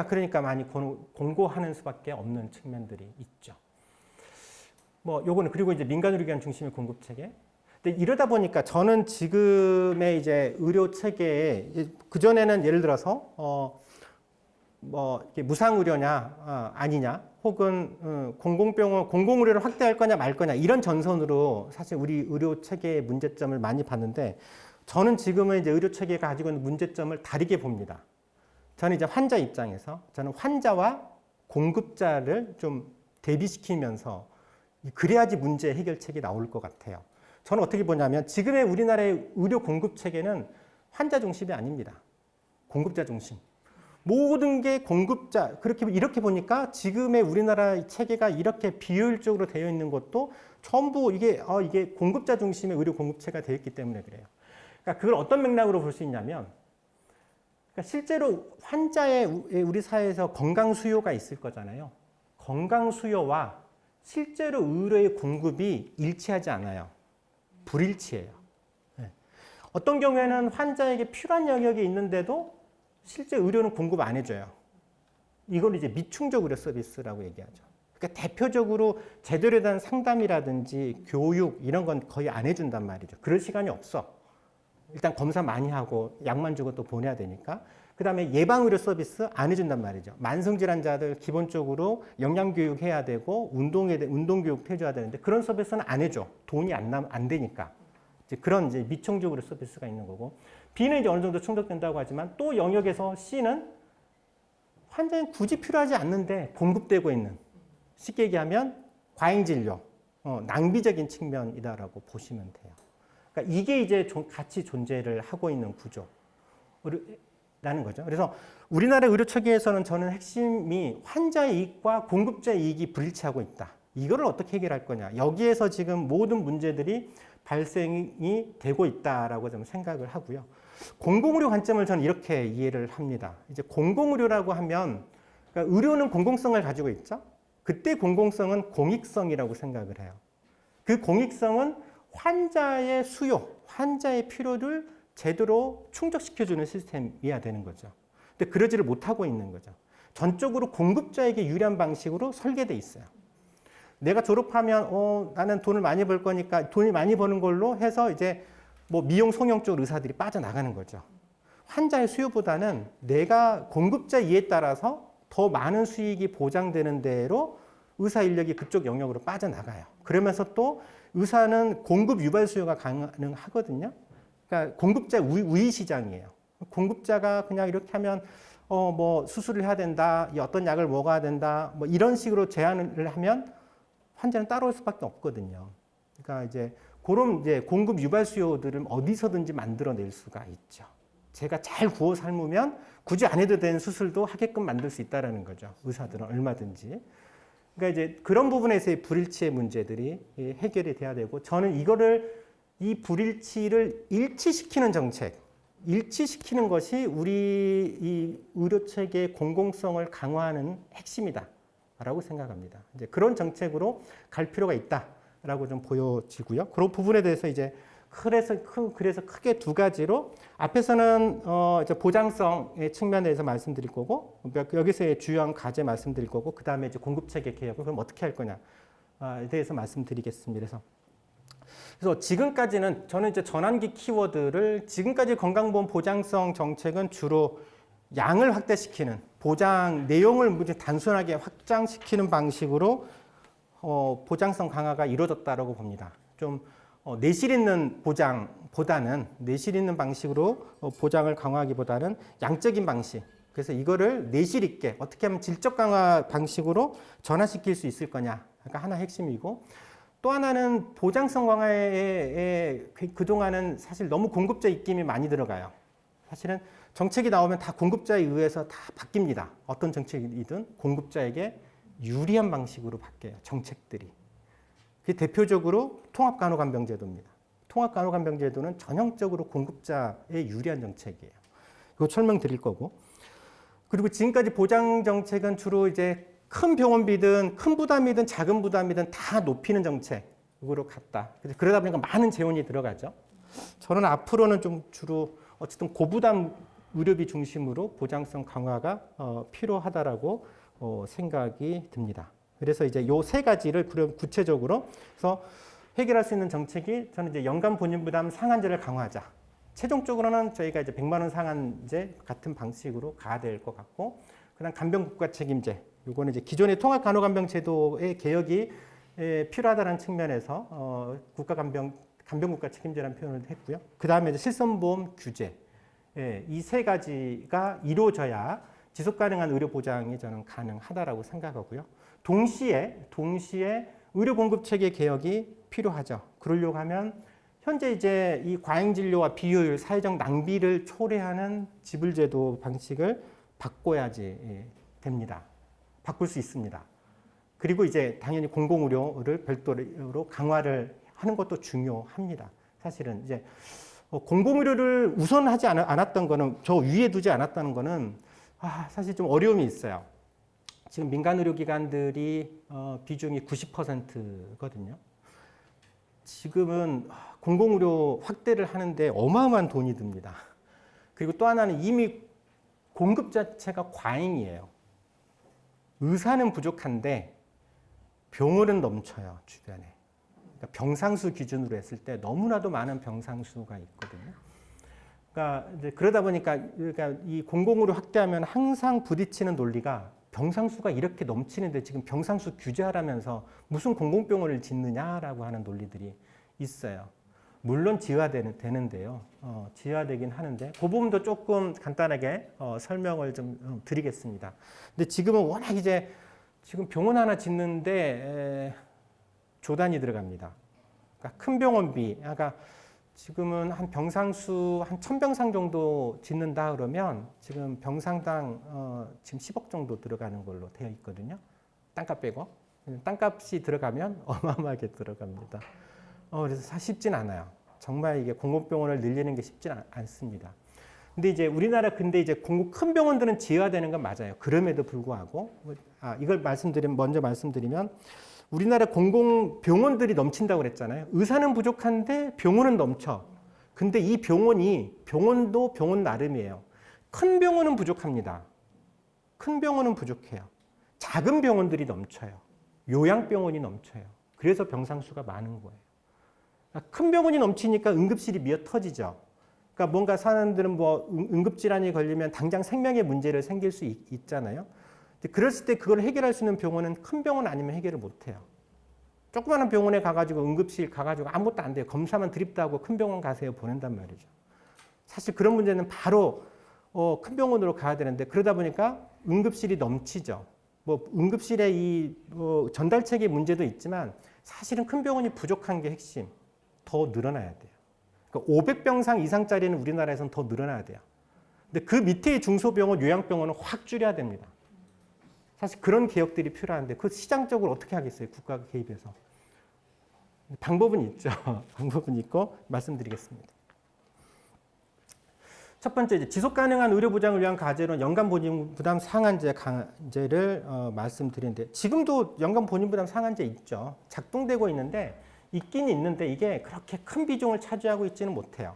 그러니까 많이 권고하는 수밖에 없는 측면들이 있죠. 요거는 그리고 이제 민간의료기관 중심의 공급 체계. 근데 이러다 보니까 저는 지금의 이제 의료 체계에 그 전에는 예를 들어서 이게 무상의료냐 아니냐, 혹은 공공병원 공공의료를 확대할 거냐 말 거냐 이런 전선으로 사실 우리 의료 체계의 문제점을 많이 봤는데 저는 지금은 이제 의료 체계가 가지고 있는 문제점을 다르게 봅니다. 저는 이제 환자 입장에서 저는 환자와 공급자를 좀 대비시키면서 그래야지 문제 해결책이 나올 것 같아요. 저는 어떻게 보냐면 지금의 우리나라의 의료 공급 체계는 환자 중심이 아닙니다. 공급자 중심. 모든 게 공급자. 이렇게 보니까 지금의 우리나라 체계가 이렇게 비효율적으로 되어 있는 것도 전부 이게 공급자 중심의 의료 공급체가 되어 있기 때문에 그래요. 그러니까 그걸 어떤 맥락으로 볼 수 있냐면, 그러니까 실제로 환자의 우리 사회에서 건강 수요가 있을 거잖아요. 건강 수요와 실제로 의료의 공급이 일치하지 않아요. 불일치해요. 어떤 경우에는 환자에게 필요한 영역이 있는데도 실제 의료는 공급 안 해줘요. 이걸 이제 미충족 의료 서비스라고 얘기하죠. 그러니까 대표적으로 제대로 된 상담이라든지 교육 이런 건 거의 안 해준단 말이죠. 그럴 시간이 없어. 일단 검사 많이 하고 약만 주고 또 보내야 되니까. 그 다음에 예방의료 서비스 안 해준단 말이죠. 만성질환자들 기본적으로 영양교육 해야 되고 운동교육 해줘야 되는데 그런 서비스는 안 해줘. 돈이 안 되니까. 이제 그런 이제 미충족 의료 서비스가 있는 거고. B는 이제 어느 정도 충족된다고 하지만 또 영역에서 C는 환자는 굳이 필요하지 않는데 공급되고 있는, 쉽게 얘기하면 과잉진료, 낭비적인 측면이다라고 보시면 돼요. 그러니까 이게 이제 같이 존재를 하고 있는 구조라는 거죠. 그래서 우리나라 의료 체계에서는 저는 핵심이 환자의 이익과 공급자의 이익이 불일치하고 있다. 이거를 어떻게 해결할 거냐. 여기에서 지금 모든 문제들이 발생이 되고 있다라고 좀 생각을 하고요. 공공의료 관점을 저는 이렇게 이해를 합니다. 이제 공공의료라고 하면 그러니까 의료는 공공성을 가지고 있죠. 그때 공공성은 공익성이라고 생각을 해요. 그 공익성은 환자의 수요, 환자의 필요를 제대로 충족시켜주는 시스템이어야 되는 거죠. 근데 그러지를 못하고 있는 거죠. 전적으로 공급자에게 유리한 방식으로 설계돼 있어요. 내가 졸업하면 나는 돈을 많이 벌 거니까 돈이 많이 버는 걸로 해서 이제 뭐 미용 성형 쪽 의사들이 빠져나가는 거죠. 환자의 수요보다는 내가 공급자 이에 따라서 더 많은 수익이 보장되는 대로 의사 인력이 그쪽 영역으로 빠져나가요. 그러면서 또 의사는 공급 유발 수요가 가능하거든요. 그러니까 공급자 우위 시장이에요. 공급자가 그냥 이렇게 하면 뭐 수술을 해야 된다, 어떤 약을 먹어야 된다, 뭐 이런 식으로 제안을 하면 환자는 따라올 수밖에 없거든요. 그러니까 이제 그런 이제 공급 유발 수요들을 어디서든지 만들어낼 수가 있죠. 제가 잘 구워 삶으면 굳이 안 해도 되는 수술도 하게끔 만들 수 있다라는 거죠. 의사들은 얼마든지. 그러니까 이제 그런 부분에서의 불일치의 문제들이 해결이 돼야 되고, 저는 이 불일치를 일치시키는 정책, 일치시키는 것이 우리 이 의료 체계의 공공성을 강화하는 핵심이다라고 생각합니다. 이제 그런 정책으로 갈 필요가 있다라고 좀 보여지고요. 그런 부분에 대해서 이제 그래서 크게 두 가지로 앞에서는 이제 보장성의 측면에서 말씀드릴 거고, 여기서의 주요한 과제 말씀드릴 거고, 그 다음에 이제 공급체계 개혁을 그럼 어떻게 할 거냐에 대해서 말씀드리겠습니다. 그래서 지금까지는 저는 이제 전환기 키워드를 지금까지 건강보험 보장성 정책은 주로 양을 확대시키는 보장 내용을 단순하게 확장시키는 방식으로 보장성 강화가 이루어졌다라고 봅니다. 좀 내실 있는 보장보다는 내실 있는 방식으로 보장을 강화하기보다는 양적인 방식. 그래서 이거를 내실 있게 어떻게 하면 질적 강화 방식으로 전환시킬 수 있을 거냐가 하나 핵심이고, 또 하나는 보장성 강화에 그동안은 사실 너무 공급자 입김이 많이 들어가요. 사실은 정책이 나오면 다 공급자에 의해서 다 바뀝니다. 어떤 정책이든 공급자에게 유리한 방식으로 바뀌어요. 정책들이. 그게 대표적으로 통합간호간병제도입니다. 통합간호간병제도는 전형적으로 공급자에 유리한 정책이에요. 이거 설명드릴 거고. 그리고 지금까지 보장 정책은 주로 이제 큰 병원비든 큰 부담이든 작은 부담이든 다 높이는 정책으로 갔다. 그러다 보니까 많은 재원이 들어가죠. 저는 앞으로는 좀 주로 어쨌든 고부담 의료비 중심으로 보장성 강화가 필요하다라고 생각이 듭니다. 그래서 이제 요 세 가지를 구체적으로 그래서 해결할 수 있는 정책이 저는 이제 연간 본인 부담 상한제를 강화하자. 최종적으로는 저희가 이제 100만 원 상한제 같은 방식으로 가야 될 것 같고, 그다음 간병 국가 책임제. 요거는 이제 기존의 통합 간호간병 제도의 개혁이 필요하다는 측면에서 간병 국가 책임제라는 표현을 했고요. 그다음에 이제 실손보험 규제. 이 세 가지가 이루어져야 지속 가능한 의료 보장이 저는 가능하다라고 생각하고요. 동시에 의료 공급 체계 개혁이 필요하죠. 그러려고 하면 현재 이제 이 과잉 진료와 비효율, 사회적 낭비를 초래하는 지불제도 방식을 바꿔야지 됩니다. 바꿀 수 있습니다. 그리고 이제 당연히 공공의료를 별도로 강화를 하는 것도 중요합니다. 사실은 이제 공공의료를 우선하지 않았던 거는, 저 위에 두지 않았다는 거는 사실 좀 어려움이 있어요. 지금 민간의료기관들이 비중이 90%거든요. 지금은 공공의료 확대를 하는데 어마어마한 돈이 듭니다. 그리고 또 하나는 이미 공급 자체가 과잉이에요. 의사는 부족한데 병원은 넘쳐요, 주변에. 그러니까 병상수 기준으로 했을 때 너무나도 많은 병상수가 있거든요. 그러니까 이제 그러다 보니까 이 공공으로 확대하면 항상 부딪히는 논리가 병상수가 이렇게 넘치는데 지금 병상수 규제하라면서 무슨 공공병원을 짓느냐라고 하는 논리들이 있어요. 물론 지하되는데요. 지하되긴 하는데 그 부분도 조금 간단하게 설명을 좀 드리겠습니다. 근데 지금은 워낙 이제 지금 병원 하나 짓는데 조단이 들어갑니다. 그러니까 큰 병원비, 그러니까 지금은 한 병상수 한 1000병상 정도 짓는다 그러면 지금 병상당 지금 10억 정도 들어가는 걸로 되어 있거든요. 땅값 빼고. 땅값이 들어가면 어마어마하게 들어갑니다. 그래서 쉽진 않아요. 정말 이게 공공병원을 늘리는 게 쉽진 않습니다. 근데 이제 우리나라 이제 큰 병원들은 지하되는 건 맞아요. 그럼에도 불구하고 이걸 먼저 말씀드리면 우리나라 공공병원들이 넘친다고 그랬잖아요. 의사는 부족한데 병원은 넘쳐. 근데 이 병원도 병원 나름이에요. 큰 병원은 부족합니다. 큰 병원은 부족해요. 작은 병원들이 넘쳐요. 요양병원이 넘쳐요. 그래서 병상수가 많은 거예요. 큰 병원이 넘치니까 응급실이 미어 터지죠. 그러니까 뭔가 사람들은 뭐 응급질환이 걸리면 당장 생명의 문제를 생길 수 있잖아요. 그랬을 때 그걸 해결할 수 있는 병원은 큰 병원 아니면 해결을 못 해요. 조그마한 병원에 가가지고 응급실 가가지고 아무것도 안 돼요. 검사만 드립다 하고 큰 병원 가세요. 보낸단 말이죠. 사실 그런 문제는 바로 큰 병원으로 가야 되는데 그러다 보니까 응급실이 넘치죠. 뭐 응급실의 전달체계 문제도 있지만 사실은 큰 병원이 부족한 게 핵심. 더 늘어나야 돼요. 그러니까 500병상 이상짜리는 우리나라에서는 더 늘어나야 돼요. 근데 그 밑에 중소병원, 요양병원은 확 줄여야 됩니다. 사실 그런 개혁들이 필요한데 그 시장적으로 어떻게 하겠어요? 국가가 개입해서. 방법은 있죠. 방법은 있고 말씀드리겠습니다. 첫 번째, 이제 지속 가능한 의료 보장을 위한 과제로 연간 본인 부담 상한제를 말씀드리는데 지금도 연간 본인 부담 상한제 있죠. 작동되고 있긴 있는데 이게 그렇게 큰 비중을 차지하고 있지는 못해요.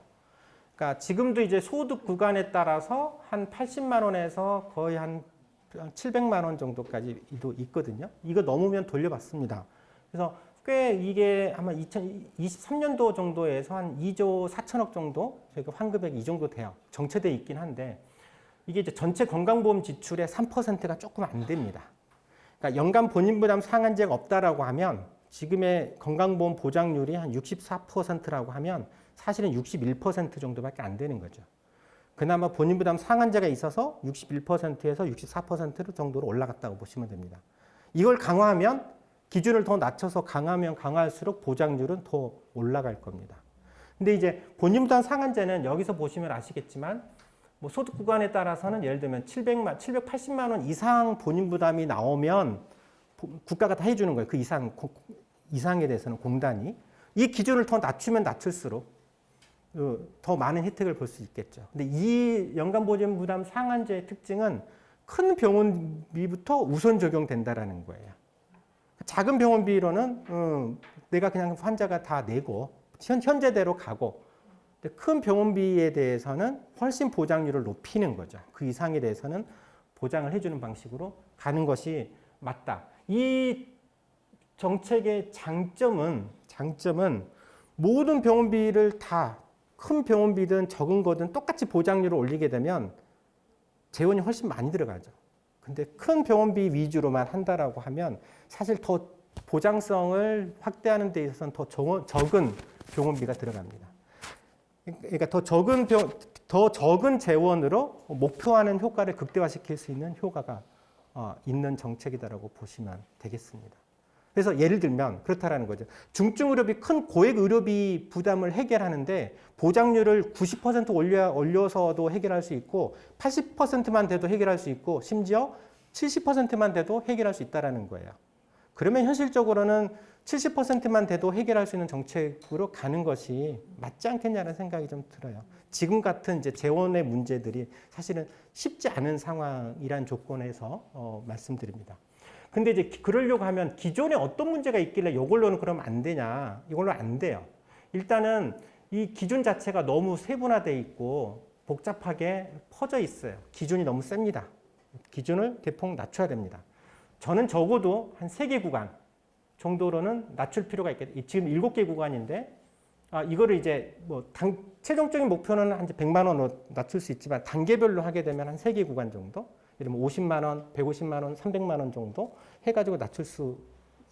그러니까 지금도 이제 소득 구간에 따라서 한 80만 원에서 거의 한 700만 원 정도까지도 있거든요. 이거 넘으면 돌려받습니다. 그래서 꽤 이게 아마 2023년도 정도에서 한 2조 4천억 정도 저희가 환급액이 이 정도 돼요. 정체돼 있긴 한데 이게 이제 전체 건강보험 지출의 3%가 조금 안 됩니다. 그러니까 연간 본인부담 상한제가 없다라고 하면 지금의 건강보험 보장률이 한 64%라고 하면 사실은 61% 정도밖에 안 되는 거죠. 그나마 본인부담 상한제가 있어서 61%에서 64% 정도로 올라갔다고 보시면 됩니다. 이걸 강화하면 기준을 더 낮춰서 강하면 강할수록 보장률은 더 올라갈 겁니다. 근데 이제 본인부담 상한제는 여기서 보시면 아시겠지만 뭐 소득 구간에 따라서는 예를 들면 780만 원 이상 본인부담이 나오면 국가가 다 해주는 거예요. 그 이상에 대해서는 공단이. 이 기준을 더 낮추면 낮출수록 더 많은 혜택을 볼 수 있겠죠. 근데 이 연간보증부담 상한제의 특징은 큰 병원비부터 우선 적용된다라는 거예요. 작은 병원비로는 내가 그냥 환자가 다 내고 현재대로 가고 큰 병원비에 대해서는 훨씬 보장률을 높이는 거죠. 그 이상에 대해서는 보장을 해주는 방식으로 가는 것이 맞다. 이 정책의 장점은 모든 병원비를 다 큰 병원비든 적은 거든 똑같이 보장률을 올리게 되면 재원이 훨씬 많이 들어가죠. 근데 큰 병원비 위주로만 한다라고 하면 사실 더 보장성을 확대하는 데 있어서는 더 적은 병원비가 들어갑니다. 그러니까 더 적은 재원으로 목표하는 효과를 극대화시킬 수 있는 효과가 있는 정책이다라고 보시면 되겠습니다. 그래서 예를 들면 그렇다라는 거죠. 중증 의료비, 큰 고액 의료비 부담을 해결하는데 보장률을 90% 올려서도 해결할 수 있고 80%만 돼도 해결할 수 있고 심지어 70%만 돼도 해결할 수 있다는 거예요. 그러면 현실적으로는 70%만 돼도 해결할 수 있는 정책으로 가는 것이 맞지 않겠냐는 생각이 좀 들어요. 지금 같은 이제 재원의 문제들이 사실은 쉽지 않은 상황이란 조건에서 말씀드립니다. 근데 이제 그러려고 하면 기존에 어떤 문제가 있길래 이걸로는 그러면 안 되냐? 이걸로 안 돼요. 일단은 이 기준 자체가 너무 세분화돼 있고 복잡하게 퍼져 있어요. 기준이 너무 셉니다. 기준을 대폭 낮춰야 됩니다. 저는 적어도 한 3개 구간 정도로는 낮출 필요가 있겠다. 지금 7개 구간인데 이거를 이제 뭐 최종적인 목표는 한 100만 원으로 낮출 수 있지만 단계별로 하게 되면 한 3개 구간 정도, 예를 들면 50만 원, 150만 원, 300만 원 정도 해가지고 낮출 수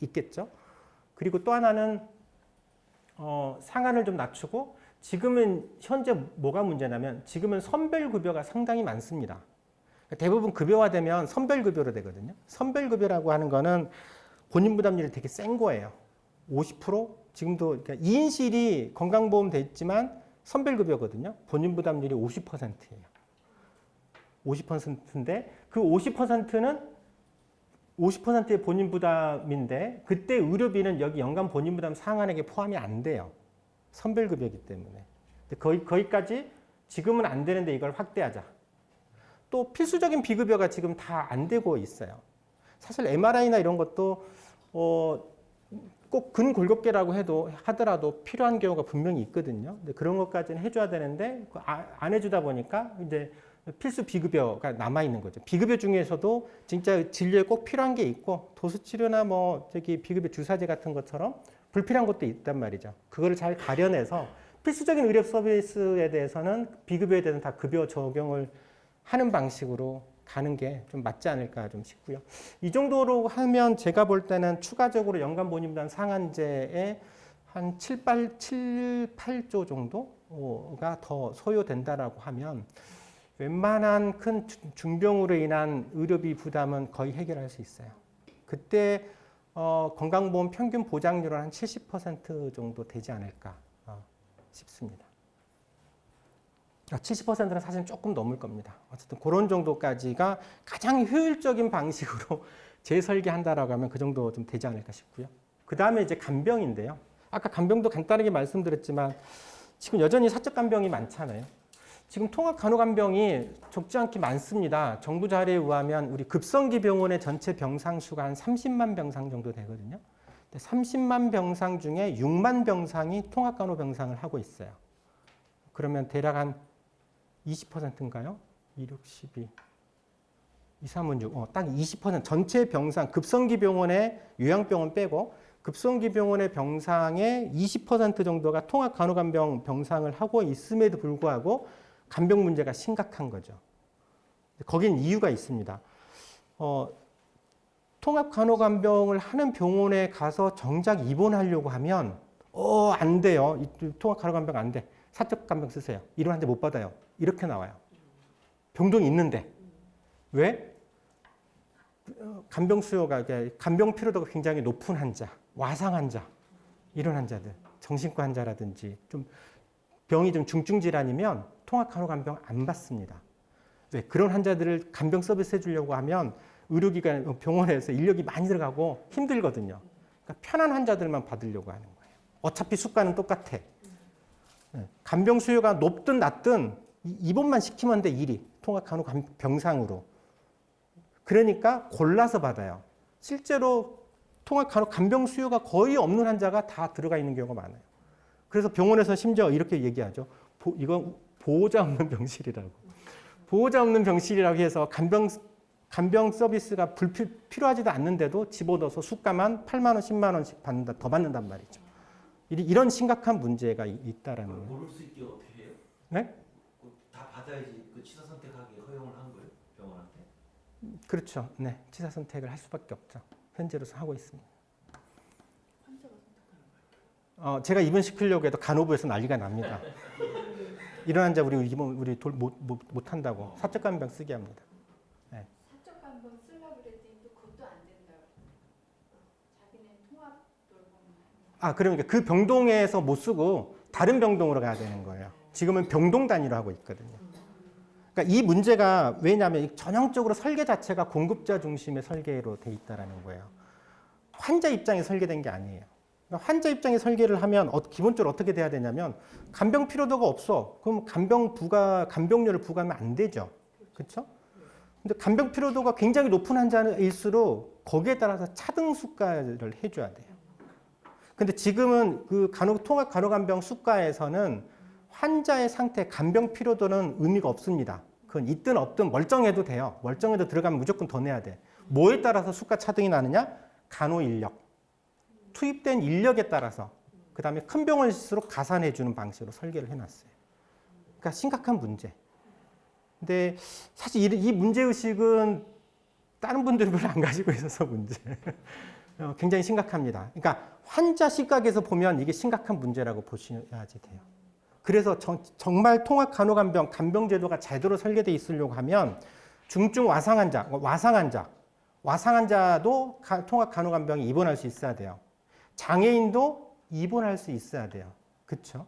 있겠죠. 그리고 또 하나는 상한을 좀 낮추고, 지금은 현재 뭐가 문제냐면 지금은 선별급여가 상당히 많습니다. 대부분 급여화되면 선별급여로 되거든요. 선별급여라고 하는 거는 본인 부담률이 되게 센 거예요. 50%? 지금도 그러니까 2인실이 건강보험 돼 있지만 선별급여거든요. 본인 부담률이 50%예요. 50%인데 그 50%는 50%의 본인 부담인데 그때 의료비는 여기 연간 본인 부담 상한액에 포함이 안 돼요. 선별급여이기 때문에. 거기까지 지금은 안 되는데 이걸 확대하자. 또 필수적인 비급여가 지금 다 안 되고 있어요. 사실 MRI나 이런 것도 꼭 근골격계라고 하더라도 필요한 경우가 분명히 있거든요. 근데 그런 것까지는 해줘야 되는데 안 해주다 보니까 이제 필수 비급여가 남아 있는 거죠. 비급여 중에서도 진짜 진료에 꼭 필요한 게 있고 도수치료나 비급여 주사제 같은 것처럼 불필요한 것도 있단 말이죠. 그거를 잘 가려내서 필수적인 의료 서비스에 대해서는 비급여에 대해서는 다 급여 적용을 하는 방식으로 가는 게 좀 맞지 않을까 좀 싶고요. 이 정도로 하면 제가 볼 때는 추가적으로 연간 본인부담 상한제에 한 7, 8조 정도가 더 소요된다라고 하면 웬만한 큰 중병으로 인한 의료비 부담은 거의 해결할 수 있어요. 그때 건강보험 평균 보장률은 한 70% 정도 되지 않을까 싶습니다. 70%는 사실 조금 넘을 겁니다. 어쨌든 그런 정도까지가 가장 효율적인 방식으로 재설계한다라고 하면 그 정도 좀 되지 않을까 싶고요. 그 다음에 이제 간병인데요. 아까 간병도 간단하게 말씀드렸지만 지금 여전히 사적 간병이 많잖아요. 지금 통합간호간병이 적지 않게 많습니다. 정부 자료에 의하면 우리 급성기 병원의 전체 병상 수가 한 30만 병상 정도 되거든요. 30만 병상 중에 6만 병상이 통합간호병상을 하고 있어요. 그러면 대략 한 20%인가요? 2, 6, 12, 2, 3은 6. 딱 20% 전체 병상, 급성기 병원의 요양병원 빼고 급성기 병원의 병상의 20% 정도가 통합간호간병 병상을 하고 있음에도 불구하고 간병 문제가 심각한 거죠. 거긴 이유가 있습니다. 통합간호간병을 하는 병원에 가서 정작 입원하려고 하면 안 돼요. 통합간호간병 안 돼. 사적 간병 쓰세요. 이런 환자 못 받아요. 이렇게 나와요. 병동이 있는데. 왜? 간병 수요가, 간병 필요도가 굉장히 높은 환자, 와상 환자, 이런 환자들, 정신과 환자라든지 좀 병이 좀 중증 질환이면 통합간호간병 안 받습니다. 왜? 그런 환자들을 간병 서비스 해주려고 하면 의료기관, 병원에서 인력이 많이 들어가고 힘들거든요. 그러니까 편한 환자들만 받으려고 하는 거예요. 어차피 수가는 똑같아. 간병 수요가 높든 낮든 입원만 시키면 돼, 일이. 통합간호병상으로. 그러니까 골라서 받아요. 실제로 통합간병 수요가 거의 없는 환자가 다 들어가 있는 경우가 많아요. 그래서 병원에서 심지어 이렇게 얘기하죠. 이건 보호자 없는 병실이라고. 보호자 없는 병실이라고 해서 간병 서비스가 필요하지도 않는데도 집어넣어서 수가만 8만 원, 10만 원씩 더 받는단 말이죠. 이런 심각한 문제가 있다라는 거예요. 모를 수 있게 어떻게 해요? 네? 다 받아야지 그 치사 선택하게 허용을 한 거예요? 병원한테? 그렇죠. 네, 치사 선택을 할 수밖에 없죠. 현재로서 하고 있습니다. 환자가 선택하는 거예요? 제가 입원시키려고 해도 간호부에서 난리가 납니다. 이런 환자 우리 못 한다고 사적 간병 쓰게 합니다. 네. 사적 간병 쓰려고 그랬더니 또 그것도 안 된다고. 자기네 통합 돌보면. 그러니까 그 병동에서 못 쓰고 다른 병동으로 가야 되는 거예요. 지금은 병동 단위로 하고 있거든요. 그러니까 이 문제가 왜냐하면 전형적으로 설계 자체가 공급자 중심의 설계로 돼 있다라는 거예요. 환자 입장에 설계된 게 아니에요. 그러니까 환자 입장에 설계를 하면 기본적으로 어떻게 돼야 되냐면 간병 필요도가 없어. 그럼 간병료를 부과하면 안 되죠. 그렇죠? 근데 간병 필요도가 굉장히 높은 환자일수록 거기에 따라서 차등 수가를 해줘야 돼요. 근데 지금은 그 통합 간호간병 수가에서는 환자의 상태, 간병 필요도는 의미가 없습니다. 그건 있든 없든 멀쩡해도 돼요. 멀쩡해도 들어가면 무조건 더 내야 돼. 뭐에 따라서 수가 차등이 나느냐? 간호 인력. 투입된 인력에 따라서. 그 다음에 큰 병원일수록 가산해 주는 방식으로 설계를 해놨어요. 그러니까 심각한 문제. 근데 사실 이 문제의식은 다른 분들이 별로 안 가지고 있어서 문제. 굉장히 심각합니다. 그러니까 환자 시각에서 보면 이게 심각한 문제라고 보셔야지 돼요. 그래서 정말 통합 간호간병, 간병제도가 제대로 설계되어 있으려고 하면 중증 와상 환자도 통합 간호간병에 입원할 수 있어야 돼요. 장애인도 입원할 수 있어야 돼요. 그렇죠?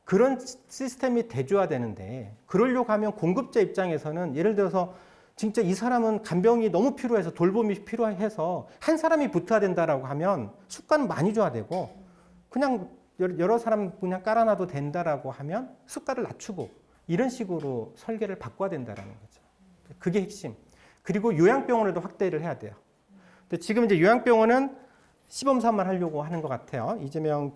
그런 시스템이 대줘야 되는데 그러려고 하면 공급자 입장에서는 예를 들어서 진짜 이 사람은 간병이 너무 필요해서 돌봄이 필요해서 한 사람이 붙어야 된다라고 하면 수가는 많이 줘야 되고 그냥 여러 사람 그냥 깔아놔도 된다라고 하면 수가를 낮추고 이런 식으로 설계를 바꿔야 된다라는 거죠. 그게 핵심. 그리고 요양병원에도 확대를 해야 돼요. 근데 지금 이제 요양병원은 시범 사업만 하려고 하는 것 같아요. 이재명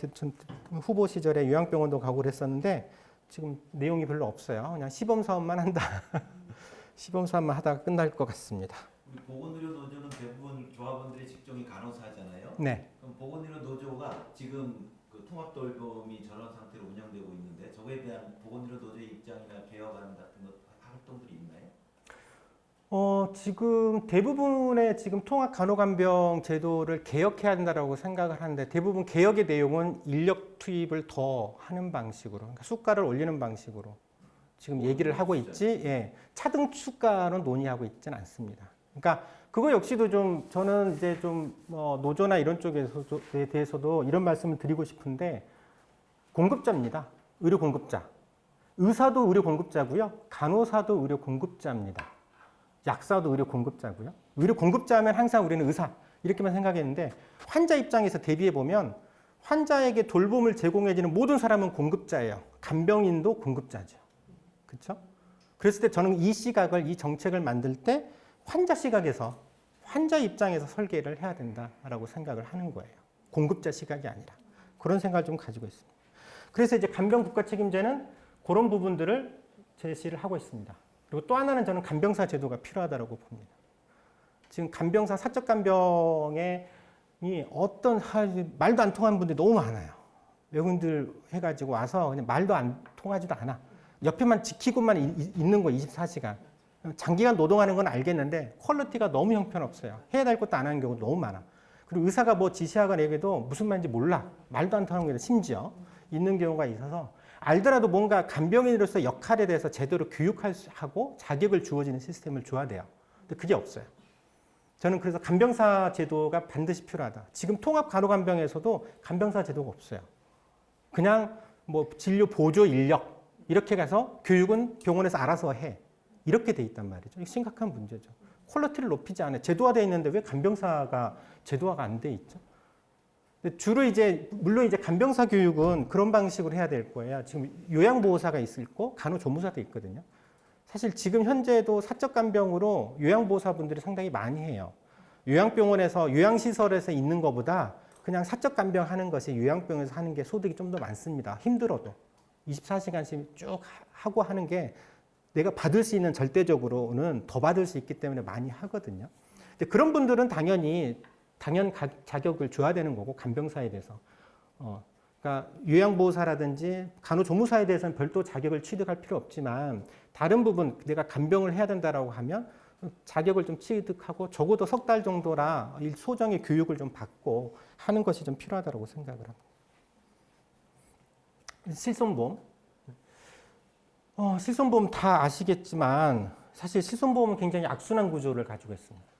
후보 시절에 요양병원도 가고 그랬었는데 지금 내용이 별로 없어요. 그냥 시범 사업만 한다. 시범 사업만 하다가 끝날 것 같습니다. 우리 보건의료노조는 대부분 조합원들의 직종이 간호사잖아요. 네. 그럼 보건의료노조가 지금 그 통합돌봄이 저런 상태로 운영되고 있는데 저거에 대한 보건의료노조의 입장이나 개혁안 같은 것 활동들이 있나요? 지금 대부분의 지금 통합 간호간병 제도를 개혁해야 된다라고 생각을 하는데 대부분 개혁의 내용은 인력 투입을 더 하는 방식으로, 그러니까 수가를 올리는 방식으로 지금 얘기를 하고 있지, 예, 차등 수가는 논의하고 있지는 않습니다. 그러니까 그거 역시도 좀 저는 이제 좀 노조나 이런 쪽에 대해서도 이런 말씀을 드리고 싶은데 공급자입니다. 의료 공급자. 의사도 의료 공급자고요. 간호사도 의료 공급자입니다. 약사도 의료 공급자고요. 의료 공급자면 항상 우리는 의사 이렇게만 생각했는데 환자 입장에서 대비해 보면 환자에게 돌봄을 제공해주는 모든 사람은 공급자예요. 간병인도 공급자죠. 그렇죠? 그랬을 때 저는 이 시각을, 이 정책을 만들 때 환자 시각에서 환자 입장에서 설계를 해야 된다라고 생각을 하는 거예요. 공급자 시각이 아니라. 그런 생각을 좀 가지고 있습니다. 그래서 이제 간병 국가 책임제는 그런 부분들을 제시를 하고 있습니다. 그리고 또 하나는 저는 간병사 제도가 필요하다고 봅니다. 지금 간병사 사적 간병에 어떤 말도 안 통하는 분들이 너무 많아요. 외국인들 해가지고 와서 그냥 말도 안 통하지도 않아. 옆에만 지키고만 있는 거 24시간. 장기간 노동하는 건 알겠는데 퀄리티가 너무 형편없어요. 해야 될 것도 안 하는 경우도 너무 많아. 그리고 의사가 뭐 지시하거나 얘기해도 무슨 말인지 몰라. 말도 안 통하는 게 심지어 있는 경우가 있어서 알더라도 뭔가 간병인으로서 역할에 대해서 제대로 교육하고 자격을 주어지는 시스템을 줘야 돼요. 근데 그게 없어요. 저는 그래서 간병사 제도가 반드시 필요하다. 지금 통합 간호간병에서도 간병사 제도가 없어요. 그냥 뭐 진료 보조 인력 이렇게 가서 교육은 병원에서 알아서 해. 이렇게 돼 있단 말이죠. 이게 심각한 문제죠. 퀄리티를 높이지 않아요. 제도화되어 있는데 왜 간병사가 제도화가 안 돼 있죠? 근데 주로 이제 물론 이제 간병사 교육은 그런 방식으로 해야 될 거예요. 지금 요양보호사가 있고 간호조무사도 있거든요. 사실 지금 현재도 사적 간병으로 요양보호사분들이 상당히 많이 해요. 요양병원에서 요양시설에서 있는 것보다 그냥 사적 간병하는 것이 요양병원에서 하는 게 소득이 좀 더 많습니다. 힘들어도 24시간씩 쭉 하고 하는 게 내가 받을 수 있는 절대적으로는 더 받을 수 있기 때문에 많이 하거든요. 근데 그런 분들은 당연 자격을 줘야 되는 거고 간병사에 대해서. 그러니까 요양보호사라든지 간호조무사에 대해서는 별도 자격을 취득할 필요 없지만 다른 부분 내가 간병을 해야 된다라고 하면 자격을 좀 취득하고 적어도 석 달 정도라 소정의 교육을 좀 받고 하는 것이 좀 필요하다고 생각을 합니다. 실손보험. 실손보험 다 아시겠지만 사실 실손보험은 굉장히 악순환 구조를 가지고 있습니다.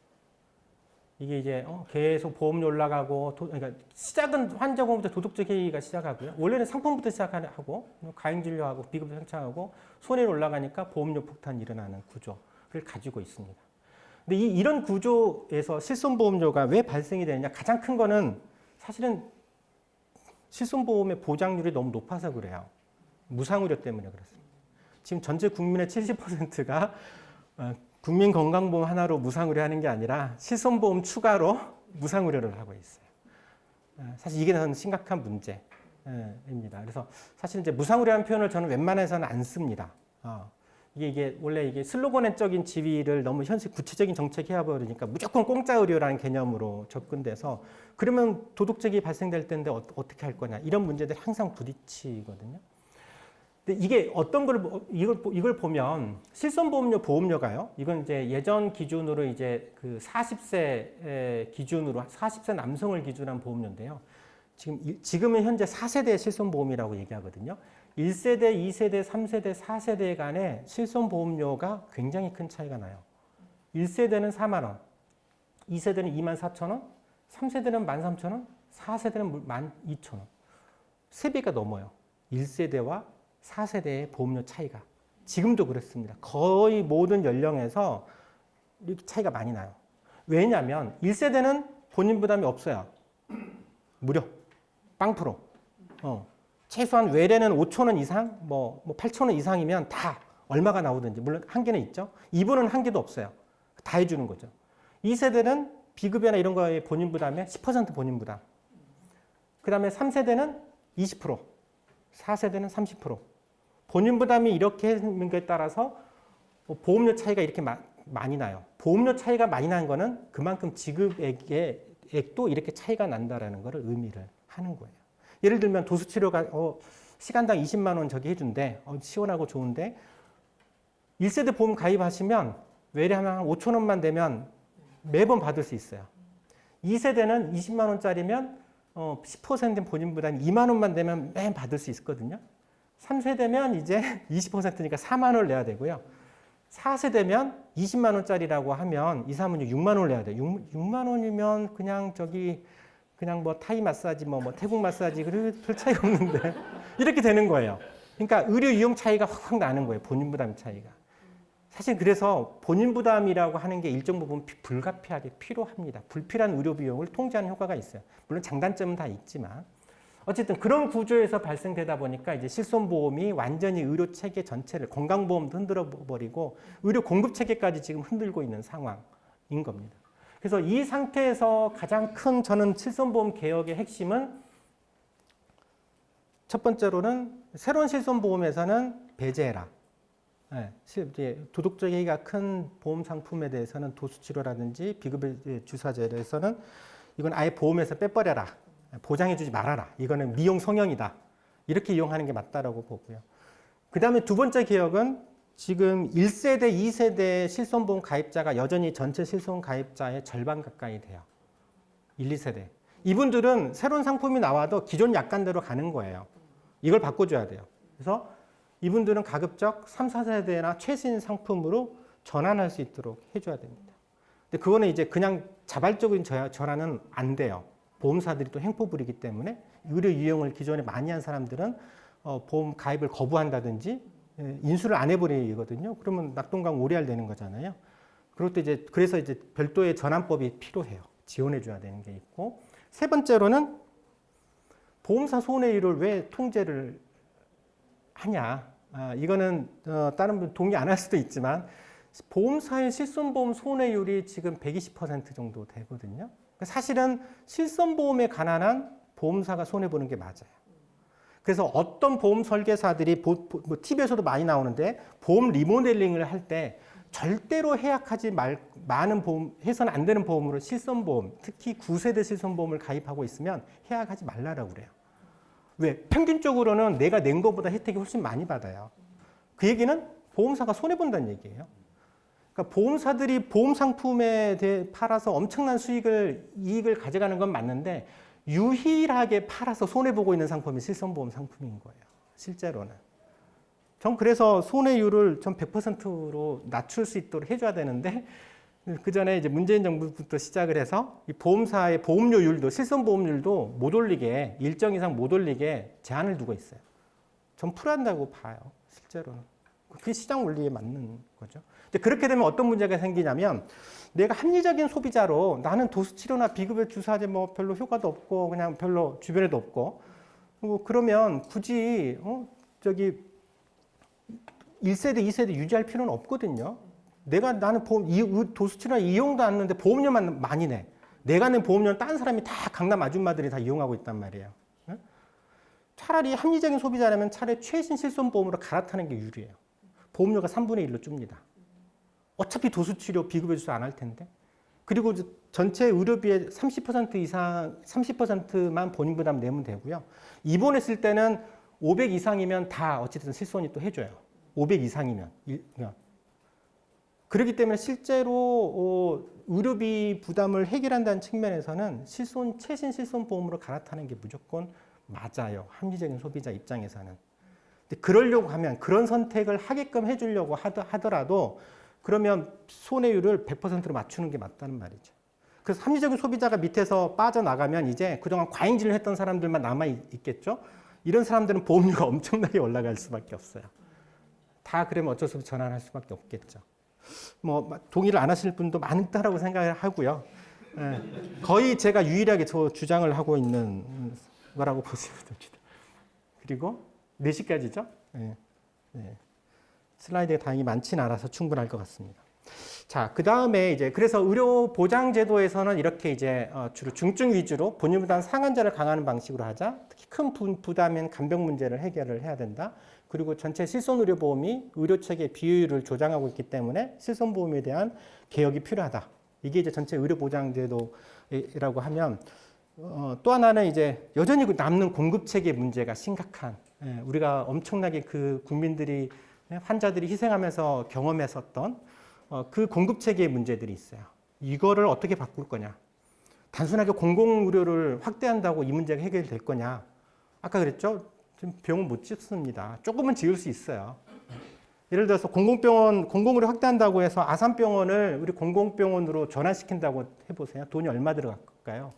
이게 이제 계속 보험료 올라가고 그러니까 시작은 환자공부터 도덕적 해이가 시작하고요. 원래는 상품부터 시작하고 가행진료하고 비급여 생창하고 손해를 올라가니까 보험료 폭탄이 일어나는 구조를 가지고 있습니다. 근데 이런 구조에서 실손보험료가 왜 발생이 되느냐 가장 큰 거는 사실은 실손보험의 보장률이 너무 높아서 그래요. 무상의료 때문에 그렇습니다. 지금 전체 국민의 70%가 국민건강보험 하나로 무상의료하는 게 아니라 실손보험 추가로 무상의료를 하고 있어요. 사실 이게 더 심각한 문제. 입니다. 그래서 사실 이제 무상의료라는 표현을 저는 웬만해서는 안 씁니다. 이게 원래 이게 슬로건적인 지위를 너무 현실 구체적인 정책 해버리니까 무조건 공짜 의료라는 개념으로 접근돼서 그러면 도덕적이 발생될 텐데 어떻게 할 거냐 이런 문제들이 항상 부딪히거든요. 근데 이게 어떤 걸 이걸 보면 실손보험료 보험료가요. 이건 이제 예전 기준으로 이제 그 40세 기준으로 40세 남성을 기준한 보험료인데요. 지금은 현재 4세대 실손보험이라고 얘기하거든요. 1세대, 2세대, 3세대, 4세대 간의 실손보험료가 굉장히 큰 차이가 나요. 1세대는 4만 원, 2세대는 2만 4천 원, 3세대는 13,000원, 4세대는 12,000원. 3배가 넘어요. 1세대와 4세대의 보험료 차이가. 지금도 그렇습니다. 거의 모든 연령에서 이렇게 차이가 많이 나요. 왜냐하면 1세대는 본인 부담이 없어요. 무료. 0%. 최소한 외래는 5,000원 이상, 뭐 8,000원 이상이면 다 얼마가 나오든지, 물론 한계는 있죠. 2부는 한계도 없어요. 다 해주는 거죠. 2세대는 비급여나 이런 거에 본인 부담에 10% 본인 부담. 그 다음에 3세대는 20%, 4세대는 30%. 본인 부담이 이렇게 있는 것에 따라서 보험료 차이가 이렇게 많이 나요. 보험료 차이가 많이 나는 거는 그만큼 지급액의 액도 이렇게 차이가 난다라는 것을 의미를 하는 거예요. 예를 들면 도수치료가 시간당 20만 원 저기 해준대. 시원하고 좋은데 1세대 보험 가입하시면 외래하면 한 5천 원만 되면 매번 받을 수 있어요. 2세대는 20만 원짜리면 10% 본인 부담 2만 원만 되면 매번 받을 수 있거든요. 3세대면 이제 20%니까 4만 원을 내야 되고요. 4세대면 20만 원짜리라고 하면 2, 3은 6만 원을 내야 돼요. 6만 원이면 그냥 뭐 타이 마사지, 뭐 태국 마사지, 별 차이가 없는데 이렇게 되는 거예요. 그러니까 의료 이용 차이가 확 나는 거예요. 본인 부담 차이가. 사실 그래서 본인 부담이라고 하는 게 일정 부분 불가피하게 필요합니다. 불필요한 의료 비용을 통제하는 효과가 있어요. 물론 장단점은 다 있지만 어쨌든 그런 구조에서 발생되다 보니까 이제 실손보험이 완전히 의료 체계 전체를 건강보험도 흔들어 버리고 의료 공급 체계까지 지금 흔들고 있는 상황인 겁니다. 그래서 이 상태에서 가장 큰 저는 실손보험 개혁의 핵심은 첫 번째로는 새로운 실손보험에서는 배제해라. 도덕적 해이가 큰 보험 상품에 대해서는 도수치료라든지 비급여 주사제에 대해서는 이건 아예 보험에서 빼버려라. 보장해주지 말아라. 이거는 미용 성형이다. 이렇게 이용하는 게 맞다라고 보고요. 그 다음에 두 번째 개혁은 지금 1세대, 2세대 실손보험 가입자가 여전히 전체 실손 가입자의 절반 가까이 돼요. 1, 2세대. 이분들은 새로운 상품이 나와도 기존 약관대로 가는 거예요. 이걸 바꿔줘야 돼요. 그래서 이분들은 가급적 3, 4세대나 최신 상품으로 전환할 수 있도록 해줘야 됩니다. 근데 그거는 이제 그냥 자발적인 전환은 안 돼요. 보험사들이 또 횡포 부리기 때문에 의료 이용을 기존에 많이 한 사람들은 보험 가입을 거부한다든지 인수를 안 해버리거든요. 그러면 낙동강 오리알 되는 거잖아요. 그래서 이제 별도의 전환법이 필요해요. 지원해줘야 되는 게 있고 세 번째로는 보험사 손해율을 왜 통제를 하냐? 이거는 다른 분 동의 안 할 수도 있지만 보험사의 실손보험 손해율이 지금 120% 정도 되거든요. 사실은 실손보험에 관한 보험사가 손해보는 게 맞아요. 그래서 어떤 보험 설계사들이 TV에서도 많이 나오는데 보험 리모델링을 할 때 절대로 해약하지 많은 보험, 해서는 안 되는 보험으로 실손보험, 특히 9세대 실손보험을 가입하고 있으면 해약하지 말라라고 그래요. 왜? 평균적으로는 내가 낸 것보다 혜택이 훨씬 많이 받아요. 그 얘기는 보험사가 손해본다는 얘기예요. 그러니까 보험사들이 보험 상품에 대해 팔아서 엄청난 이익을 가져가는 건 맞는데 유일하게 팔아서 손해보고 있는 상품이 실손보험 상품인 거예요. 실제로는. 전 그래서 손해율을 전 100%로 낮출 수 있도록 해줘야 되는데 그 전에 이제 문재인 정부부터 시작을 해서 이 보험사의 보험료율도 실손보험률도 못 올리게 일정 이상 못 올리게 제한을 두고 있어요. 전 풀한다고 봐요. 실제로는. 그게 시장 원리에 맞는 거죠. 근데 그렇게 되면 어떤 문제가 생기냐면 내가 합리적인 소비자로 나는 도수치료나 비급여 주사제 뭐 별로 효과도 없고 그냥 별로 주변에도 없고 그러면 굳이 1세대, 2세대 유지할 필요는 없거든요. 나는 도수치료나 이용도 안 하는데 보험료만 많이 내. 내가 낸 보험료는 다른 사람이 다 강남 아줌마들이 다 이용하고 있단 말이에요. 차라리 합리적인 소비자라면 차라리 최신 실손보험으로 갈아타는 게 유리해요. 보험료가 3분의 1로 줍니다. 어차피 도수치료 비급여주도 안 할 텐데. 그리고 전체 의료비의 30% 이상, 30%만 본인 부담 내면 되고요. 입원했을 때는 500 이상이면 다 어쨌든 실손이 또 해줘요. 500 이상이면. 그렇기 때문에 실제로 의료비 부담을 해결한다는 측면에서는 최신 실손보험으로 갈아타는 게 무조건 맞아요. 합리적인 소비자 입장에서는. 근데 그러려고 하면 그런 선택을 하게끔 해주려고 하더라도 그러면 손해율을 100%로 맞추는 게 맞다는 말이죠. 그래서 합리적인 소비자가 밑에서 빠져나가면 이제 그동안 과잉진을 했던 사람들만 남아있겠죠. 이런 사람들은 보험료가 엄청나게 올라갈 수밖에 없어요. 다 그러면 어쩔 수 없이 전환할 수밖에 없겠죠. 뭐 동의를 안 하실 분도 많다라고 생각을 하고요. 거의 제가 유일하게 주장을 하고 있는 거라고 보시면 됩니다. 그리고 4시까지죠. 슬라이드가 다행히 많지는 않아서 충분할 것 같습니다. 자, 그 다음에 이제 그래서 의료 보장 제도에서는 이렇게 이제 주로 중증 위주로 본인 부담 상한제를 강화하는 방식으로 하자. 특히 큰 부담인 간병 문제를 해결을 해야 된다. 그리고 전체 실손의료보험이 의료체계 비효율을 조장하고 있기 때문에 실손보험에 대한 개혁이 필요하다. 이게 이제 전체 의료보장제도라고 하면 또 하나는 이제 여전히 남는 공급체계 문제가 심각한 우리가 엄청나게 그 국민들이 환자들이 희생하면서 경험했었던 그 공급체계의 문제들이 있어요. 이거를 어떻게 바꿀 거냐. 단순하게 공공의료를 확대한다고 이 문제가 해결될 거냐. 아까 그랬죠. 지금 병원 못 짓습니다. 조금은 지을 수 있어요. 예를 들어서 공공의료 확대한다고 해서 아산병원을 우리 공공병원으로 전환시킨다고 해보세요. 돈이 얼마 들어갈까요?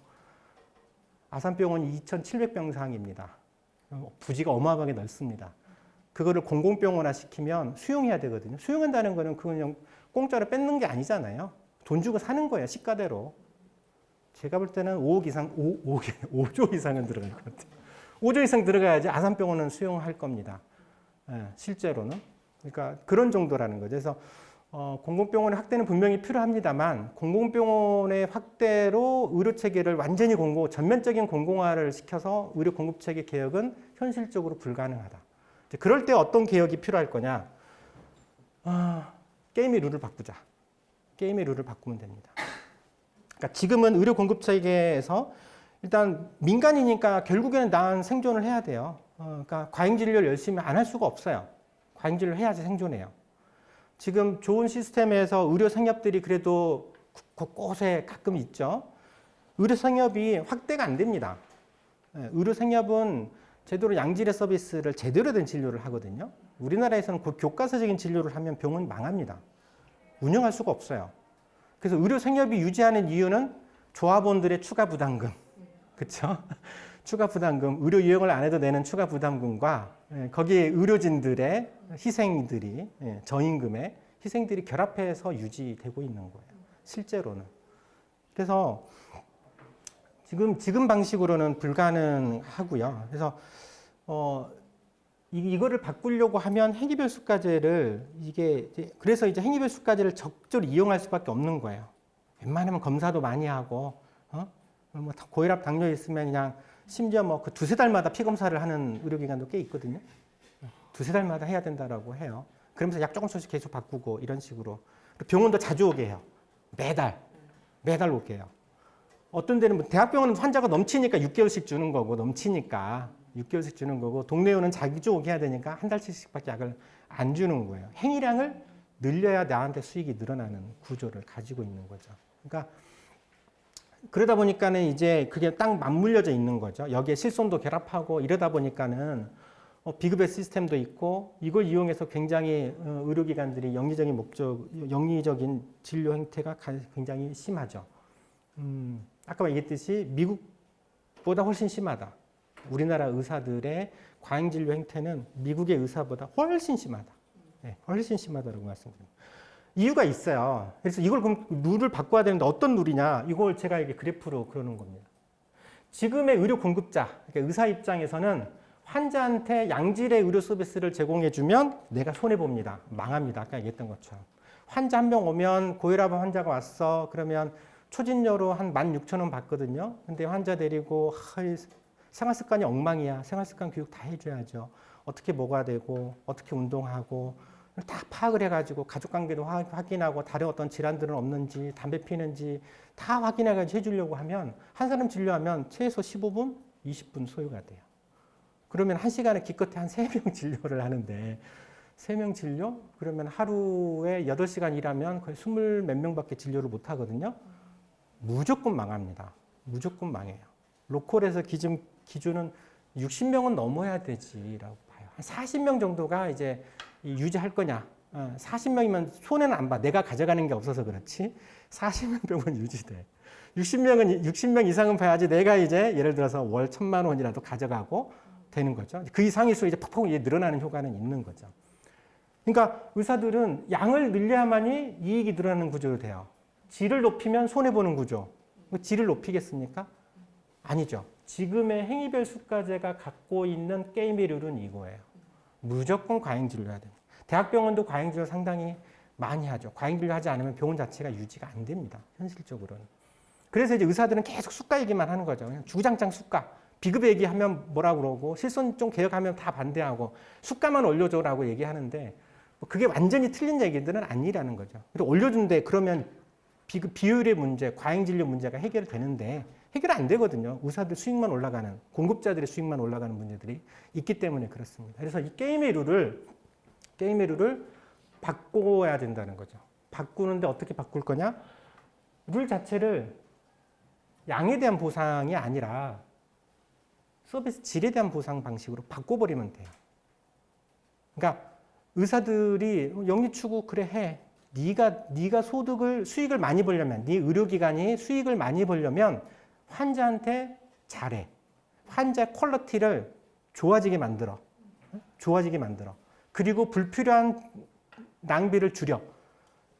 아산병원이 2,700병상입니다. 부지가 어마어마하게 넓습니다. 그거를 공공병원화 시키면 수용해야 되거든요. 수용한다는 거는 그냥 공짜로 뺏는 게 아니잖아요. 돈 주고 사는 거예요. 시가대로. 제가 볼 때는 5조 이상은 들어갈 것 같아요. 5조 이상 들어가야지 아산병원은 수용할 겁니다. 실제로는. 그러니까 그런 정도라는 거죠. 그래서 공공병원의 확대는 분명히 필요합니다만 공공병원의 확대로 의료체계를 완전히 전면적인 공공화를 시켜서 의료 공급체계 개혁은 현실적으로 불가능하다. 그럴 때 어떤 개혁이 필요할 거냐? 게임의 룰을 바꾸자. 게임의 룰을 바꾸면 됩니다. 그러니까 지금은 의료 공급체계에서 일단 민간이니까 결국에는 난 생존을 해야 돼요. 그러니까 과잉진료를 열심히 안 할 수가 없어요. 과잉진료를 해야지 생존해요. 지금 좋은 시스템에서 의료 생협들이 그래도 곳곳에 가끔 있죠. 의료 생협이 확대가 안 됩니다. 의료 생협은 제대로 양질의 서비스를 제대로 된 진료를 하거든요. 우리나라에서는 교과서적인 진료를 하면 병원이 망합니다. 운영할 수가 없어요. 그래서 의료 생협이 유지하는 이유는 조합원들의 추가 부담금, 그렇죠? 추가 부담금, 의료 이용을 안 해도 내는 추가 부담금과 거기에 의료진들의 희생들이 저임금의 희생들이 결합해서 유지되고 있는 거예요. 실제로는. 그래서 지금 방식으로는 불가능하고요. 그래서 이거를 바꾸려고 하면 행위별 수가제를 그래서 이제 행위별 수가제를 적절히 이용할 수밖에 없는 거예요. 웬만하면 검사도 많이 하고 뭐 고혈압 당뇨 있으면 그냥 심지어 뭐 그 2-3달마다 피 검사를 하는 의료기관도 꽤 있거든요. 2-3달마다 해야 된다라고 해요. 그러면서 약 조금씩 계속 바꾸고 이런 식으로. 병원도 자주 오게 해요. 매달 오게 해요. 어떤 데는 뭐 대학병원은 환자가 넘치니까 6개월씩 주는 거고 넘치니까 6개월씩 주는 거고 동네의원은 자주 오게 해야 되니까 한 달씩밖에 약을 안 주는 거예요. 행위량을 늘려야 나한테 수익이 늘어나는 구조를 가지고 있는 거죠. 그러니까 그러다 보니까는 이제 그게 딱 맞물려져 있는 거죠. 여기에 실손도 결합하고 이러다 보니까는 비급여 시스템도 있고 이걸 이용해서 굉장히 의료기관들이 영리적인 진료 행태가 굉장히 심하죠. 아까 얘기했듯이 미국보다 훨씬 심하다. 우리나라 의사들의 과잉진료 행태는 미국의 의사보다 훨씬 심하다. 네, 훨씬 심하다고 말씀드립니다. 이유가 있어요. 그래서 이걸 그럼 룰을 바꿔야 되는데 어떤 룰이냐? 이걸 제가 이게 그래프로 그러는 겁니다. 지금의 의료 공급자, 그러니까 의사 입장에서는 환자한테 양질의 의료 서비스를 제공해주면 내가 손해봅니다. 망합니다. 아까 얘기했던 것처럼. 환자 한 명 오면 고혈압 환자가 왔어. 그러면 초진료로 한 16,000원 받거든요. 근데 환자 데리고 생활 습관이 엉망이야. 생활 습관 교육 다 해줘야죠. 어떻게 먹어야 되고 어떻게 운동하고 다 파악을 해가지고 가족관계도 확인하고 다른 어떤 질환들은 없는지 담배 피는지 다 확인해가지고 해주려고 하면 한 사람 진료하면 최소 15분, 20분 소요가 돼요. 그러면 한 시간에 기껏해 한 3명 진료를 하는데 3명 진료? 그러면 하루에 8시간 일하면 거의 20 몇 명밖에 진료를 못 하거든요. 무조건 망합니다. 무조건 망해요. 로컬에서 기준은 60명은 넘어야 되지라고 봐요. 한 40명 정도가 이제 유지할 거냐. 40명이면 손해는 안 봐. 내가 가져가는 게 없어서 그렇지. 40명은 유지돼. 60명 이상은 봐야지 내가 이제 예를 들어서 월 1,000만 원이라도 가져가고 되는 거죠. 그 이상일수록 이제 퍽퍽 늘어나는 효과는 있는 거죠. 그러니까 의사들은 양을 늘려야만이 이익이 늘어나는 구조로 돼요. 질을 높이면 손해보는 구조. 질을 높이겠습니까? 아니죠. 지금의 행위별 수가제가 갖고 있는 게임의 룰은 이거예요. 무조건 과잉진료해야 됩니다. 대학병원도 과잉진료 상당히 많이 하죠. 과잉진료 하지 않으면 병원 자체가 유지가 안 됩니다. 현실적으로는. 그래서 이제 의사들은 계속 수가 얘기만 하는 거죠. 그냥 주구장창 수가. 비급 얘기하면 뭐라 그러고 실손 개혁하면 다 반대하고 수가만 올려줘라고 얘기하는데 그게 완전히 틀린 얘기들은 아니라는 거죠. 그리고 올려준대 그러면 비율의 문제, 과잉진료 문제가 해결되는데 해결 안 되거든요. 의사들 수익만 올라가는, 공급자들의 수익만 올라가는 문제들이 있기 때문에 그렇습니다. 그래서 이 게임의 룰을 바꿔야 된다는 거죠. 바꾸는데 어떻게 바꿀 거냐? 룰 자체를 양에 대한 보상이 아니라 서비스 질에 대한 보상 방식으로 바꿔버리면 돼요. 그러니까 의사들이 영리 추구 그래 해. 네가 수익을 많이 벌려면 네 의료기관이 수익을 많이 벌려면 환자한테 잘해. 환자 퀄리티를 좋아지게 만들어. 그리고 불필요한 낭비를 줄여.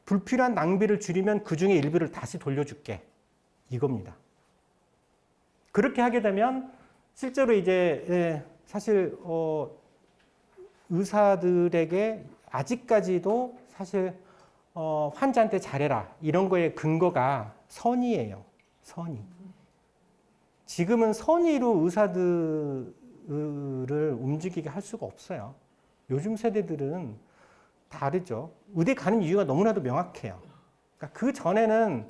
불필요한 낭비를 줄이면 그 중에 일부를 다시 돌려줄게. 이겁니다. 그렇게 하게 되면 실제로 이제 사실 의사들에게 아직까지도 사실 환자한테 잘해라 이런 거의 근거가 선의예요. 선의. 지금은 선의로 의사들을 움직이게 할 수가 없어요. 요즘 세대들은 다르죠. 의대 가는 이유가 너무나도 명확해요. 그러니까 그 전에는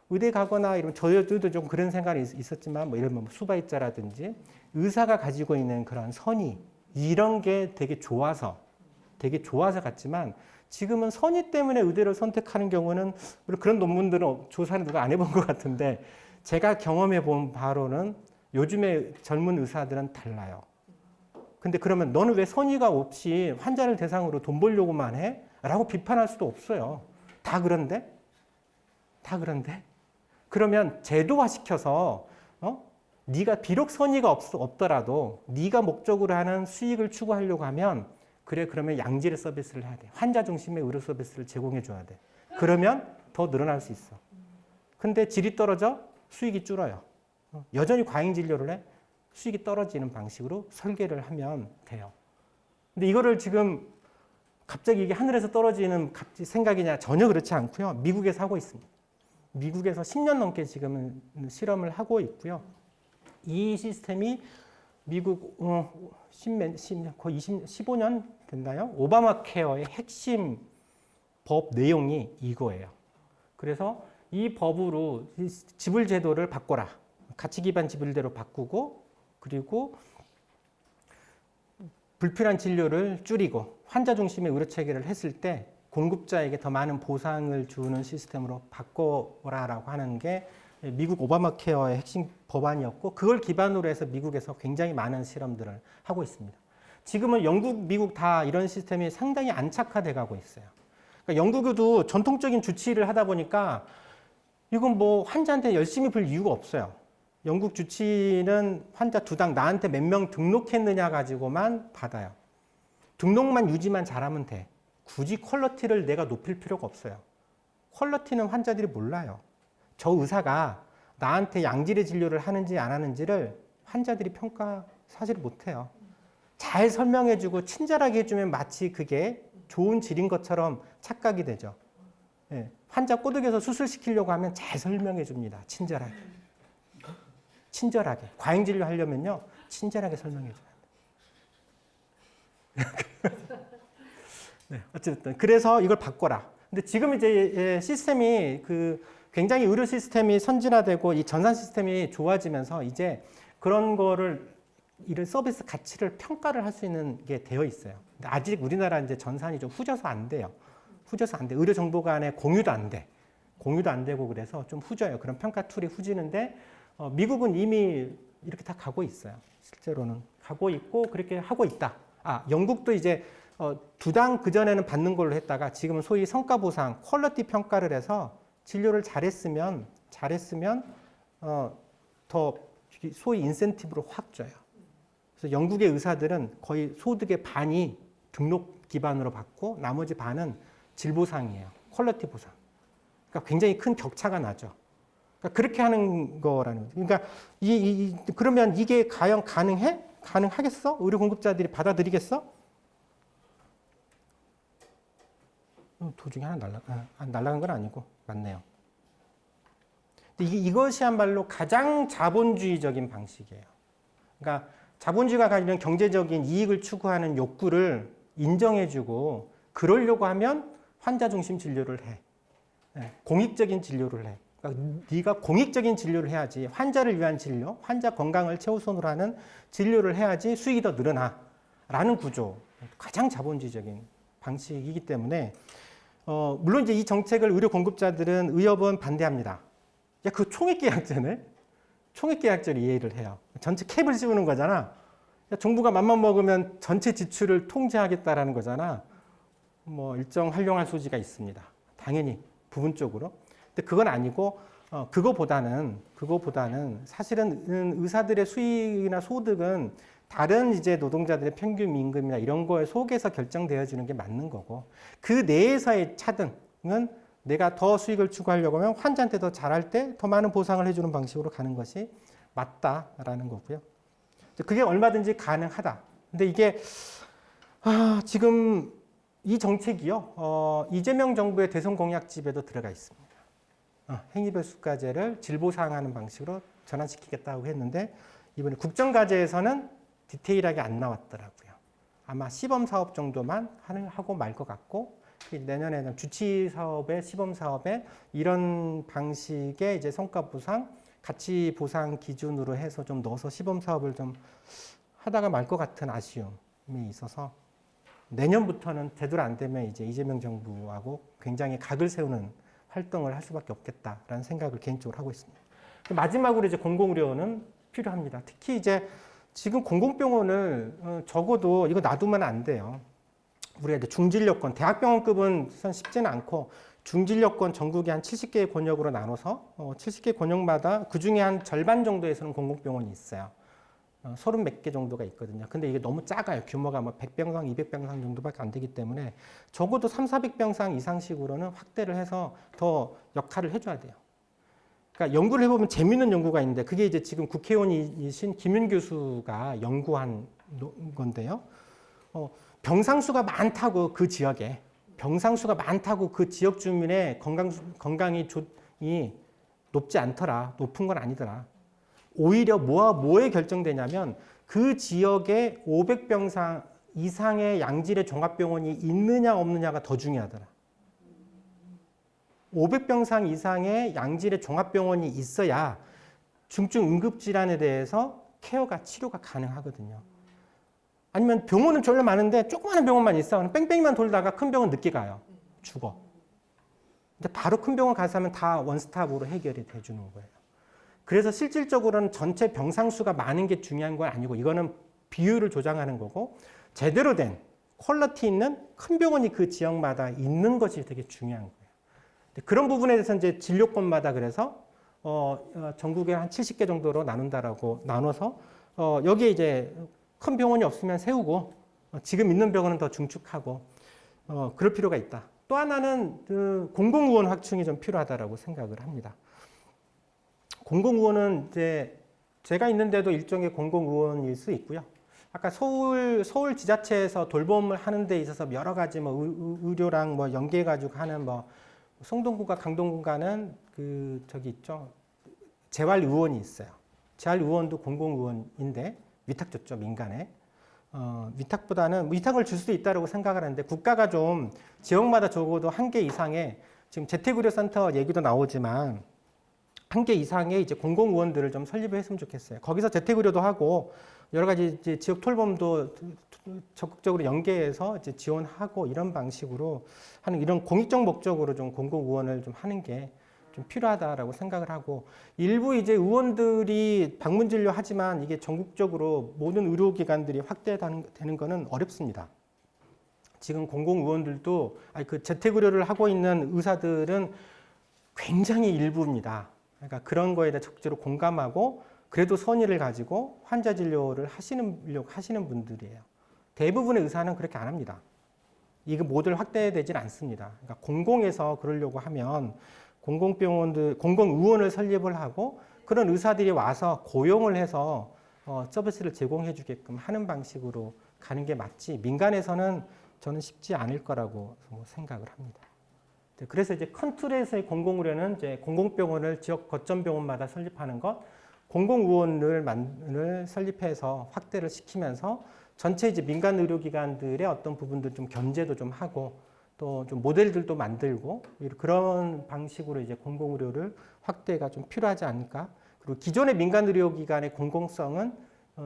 의대 가거나 이런 저희도 좀 그런 생각이 있었지만 뭐 이런 수바이자라든지 의사가 가지고 있는 그런 선의 이런 게 되게 좋아서 갔지만 지금은 선의 때문에 의대를 선택하는 경우는 그런 논문들은 조사는 누가 안 해본 것 같은데 제가 경험해 본 바로는 요즘의 젊은 의사들은 달라요. 근데 그러면 너는 왜 선의가 없이 환자를 대상으로 돈 벌려고만 해? 라고 비판할 수도 없어요. 다 그런데? 그러면 제도화시켜서 네가 비록 선의가 없더라도 네가 목적으로 하는 수익을 추구하려고 하면 그래 그러면 양질의 서비스를 해야 돼. 환자 중심의 의료 서비스를 제공해 줘야 돼. 그러면 더 늘어날 수 있어. 근데 질이 떨어져 수익이 줄어요. 여전히 과잉 진료를 해 수익이 떨어지는 방식으로 설계를 하면 돼요. 근데 이거를 지금 갑자기 이게 하늘에서 떨어지는 생각이냐 전혀 그렇지 않고요. 미국에서 하고 있습니다. 미국에서 10년 넘게 지금은 실험을 하고 있고요. 이 시스템이 미국 거의 15년 됐나요? 오바마 케어의 핵심 법 내용이 이거예요. 그래서 이 법으로 지불 제도를 바꿔라. 가치 기반 지불제로 바꾸고 그리고 불필요한 진료를 줄이고 환자 중심의 의료 체계를 했을 때 공급자에게 더 많은 보상을 주는 시스템으로 바꿔라라고 하는 게 미국 오바마 케어의 핵심 법안이었고 그걸 기반으로 해서 미국에서 굉장히 많은 실험들을 하고 있습니다. 지금은 영국, 미국 다 이런 시스템이 상당히 안착화돼 가고 있어요. 그러니까 영국에도 전통적인 주치의를 하다 보니까 이건 뭐 환자한테 열심히 불 이유가 없어요. 영국 주치의는 환자 두당 나한테 몇 명 등록했느냐 가지고만 받아요. 등록만 유지만 잘하면 돼. 굳이 퀄리티를 내가 높일 필요가 없어요. 퀄리티는 환자들이 몰라요. 저 의사가 나한테 양질의 진료를 하는지 안 하는지를 환자들이 평가 사실 못해요. 잘 설명해주고 친절하게 해주면 마치 그게 좋은 질인 것처럼 착각이 되죠. 예, 환자 꼬드겨서 수술시키려고 하면 잘 설명해 줍니다. 친절하게. 과잉진료 하려면요. 친절하게 설명해 줘야 돼. 네, 어쨌든 그래서 이걸 바꿔라. 근데 지금 이제 시스템이 굉장히 의료 시스템이 선진화되고 이 전산 시스템이 좋아지면서 이제 그런 거를 이런 서비스 가치를 평가를 할 수 있는 게 되어 있어요. 근데 아직 우리나라 이제 전산이 좀 후져서 안 돼요. 후져서 안 돼. 의료 정보 간에 공유도 안 돼. 공유도 안 되고 그래서 좀 후져요. 그런 평가 툴이 후지는데 미국은 이미 이렇게 다 가고 있어요. 실제로는 가고 있고 그렇게 하고 있다. 영국도 이제 두 당 그전에는 받는 걸로 했다가 지금은 소위 성과 보상, 퀄리티 평가를 해서 진료를 잘했으면 더 소위 인센티브로 확 줘요. 그래서 영국의 의사들은 거의 소득의 반이 등록 기반으로 받고 나머지 반은 질 보상이에요. 퀄리티 보상. 그러니까 굉장히 큰 격차가 나죠. 그러니까 그렇게 하는 거라는 거죠. 그러니까 그러면 이게 과연 가능해? 가능하겠어? 의료 공급자들이 받아들이겠어? 도중에 하나 날아간 건 아니고 맞네요. 근데 이것이야말로 가장 자본주의적인 방식이에요. 그러니까 자본주의가 가지는 경제적인 이익을 추구하는 욕구를 인정해주고 그러려고 하면 환자 중심 진료를 해. 공익적인 진료를 해. 그러니까 네가 공익적인 진료를 해야지 환자를 위한 진료, 환자 건강을 최우선으로 하는 진료를 해야지 수익이 더 늘어나라는 구조. 가장 자본주의적인 방식이기 때문에 물론 이제 이 정책을 의료 공급자들은 의협은 반대합니다. 야, 그 총액계약제네? 총액계약제를 이해를 해요. 전체 캡을 씌우는 거잖아. 야, 정부가 맘만 먹으면 전체 지출을 통제하겠다라는 거잖아. 뭐 일정 활용할 소지가 있습니다. 당연히 부분적으로. 근데 그건 아니고 그거보다는 사실은 의사들의 수익이나 소득은 다른 이제 노동자들의 평균 임금이나 이런 거에 속에서 결정되어지는 게 맞는 거고 그 내에서의 차등은 내가 더 수익을 추구하려고 하면 환자한테 더 잘할 때 더 많은 보상을 해주는 방식으로 가는 것이 맞다라는 거고요. 그게 얼마든지 가능하다. 근데 이게 지금 이 정책이요. 이재명 정부의 대선 공약집에도 들어가 있습니다. 행위별 수가제를 질보상하는 방식으로 전환시키겠다고 했는데 이번에 국정과제에서는 디테일하게 안 나왔더라고요. 아마 시범사업 정도만 하고 말 것 같고 내년에는 주치사업에 시범사업에 이런 방식의 이제 성과보상, 가치보상 기준으로 해서 좀 넣어서 시범사업을 좀 하다가 말 것 같은 아쉬움이 있어서 내년부터는 제대로 안 되면 이제 이재명 정부하고 굉장히 각을 세우는 활동을 할 수밖에 없겠다라는 생각을 개인적으로 하고 있습니다. 마지막으로 이제 공공의료는 필요합니다. 특히 이제 지금 공공병원을 적어도 이거 놔두면 안 돼요. 우리가 이제 중진료권, 대학병원급은 쉽지는 않고 중진료권 전국에 한 70개의 권역으로 나눠서 70개 권역마다 그 중에 한 절반 정도에서는 공공병원이 있어요. 30 몇 개 정도가 있거든요. 근데 이게 너무 작아요. 규모가 뭐 100병상, 200병상 정도밖에 안 되기 때문에 적어도 300~400병상 이상씩으로는 확대를 해서 더 역할을 해줘야 돼요. 그러니까 연구를 해보면 재밌는 연구가 있는데 그게 이제 지금 국회의원이신 김윤 교수가 연구한 건데요. 병상수가 많다고 그 지역에 병상수가 많다고 그 지역 주민의 건강이 높지 않더라. 높은 건 아니더라. 오히려 뭐에 결정되냐면 그 지역에 500병상 이상의 양질의 종합병원이 있느냐 없느냐가 더 중요하더라. 500병상 이상의 양질의 종합병원이 있어야 중증 응급질환에 대해서 치료가 가능하거든요. 아니면 병원은 졸라 많은데 조그마한 병원만 있어. 그냥 뺑뺑이만 돌다가 큰 병원 늦게 가요. 죽어. 근데 바로 큰 병원 가서 하면 다 원스톱으로 해결이 돼주는 거예요. 그래서 실질적으로는 전체 병상수가 많은 게 중요한 건 아니고 이거는 비율을 조정하는 거고 제대로 된 퀄리티 있는 큰 병원이 그 지역마다 있는 것이 되게 중요한 거예요. 그런 부분에 대해서 이제 진료권마다 그래서 전국에 한 70개 정도로 나눠서 여기에 이제 큰 병원이 없으면 세우고 지금 있는 병원은 더 중축하고 그럴 필요가 있다. 또 하나는 그 공공의원 확충이 좀 필요하다라고 생각을 합니다. 공공의원은 이제 제가 있는데도 일종의 공공의원일 수 있고요. 아까 서울 지자체에서 돌봄을 하는 데 있어서 여러 가지 뭐 의료랑 뭐 연계해 가지고 하는 뭐 성동구가 강동구가는 저기 있죠. 재활의원이 있어요. 재활의원도 공공의원인데 위탁 줬죠, 민간에. 위탁보다는 위탁을 줄 수도 있다고 생각을 하는데 국가가 좀 지역마다 적어도 1개 이상의 지금 재택의료센터 얘기도 나오지만 1개 이상의 이제 공공의원들을 좀 설립을 했으면 좋겠어요. 거기서 재택의료도 하고 여러 가지 이제 지역 톨범도 적극적으로 연계해서 이제 지원하고 이런 방식으로 하는 이런 공익적 목적으로 좀 공공의원을 좀 하는 게 좀 필요하다라고 생각을 하고 일부 이제 의원들이 방문 진료하지만 이게 전국적으로 모든 의료기관들이 확대되는 거는 어렵습니다. 지금 공공의원들도 그 재택의료를 하고 있는 의사들은 굉장히 일부입니다. 그러니까 그런 거에 대해 적극적으로 공감하고 그래도 선의를 가지고 환자 진료를 하시는 분들이에요. 대부분의 의사는 그렇게 안 합니다. 이거 모두 확대되질 않습니다. 그러니까 공공에서 그러려고 하면 공공의원을 설립을 하고 그런 의사들이 와서 고용을 해서 서비스를 제공해 주게끔 하는 방식으로 가는 게 맞지 민간에서는 저는 쉽지 않을 거라고 생각을 합니다. 그래서 이제 큰 틀에서의 공공의료는 이제 공공병원을 지역 거점병원마다 설립하는 것, 공공의원을 설립해서 확대를 시키면서 전체 이제 민간 의료기관들의 어떤 부분들 좀 견제도 좀 하고 또 좀 모델들도 만들고 그런 방식으로 이제 공공의료를 확대가 좀 필요하지 않을까. 그리고 기존의 민간 의료기관의 공공성은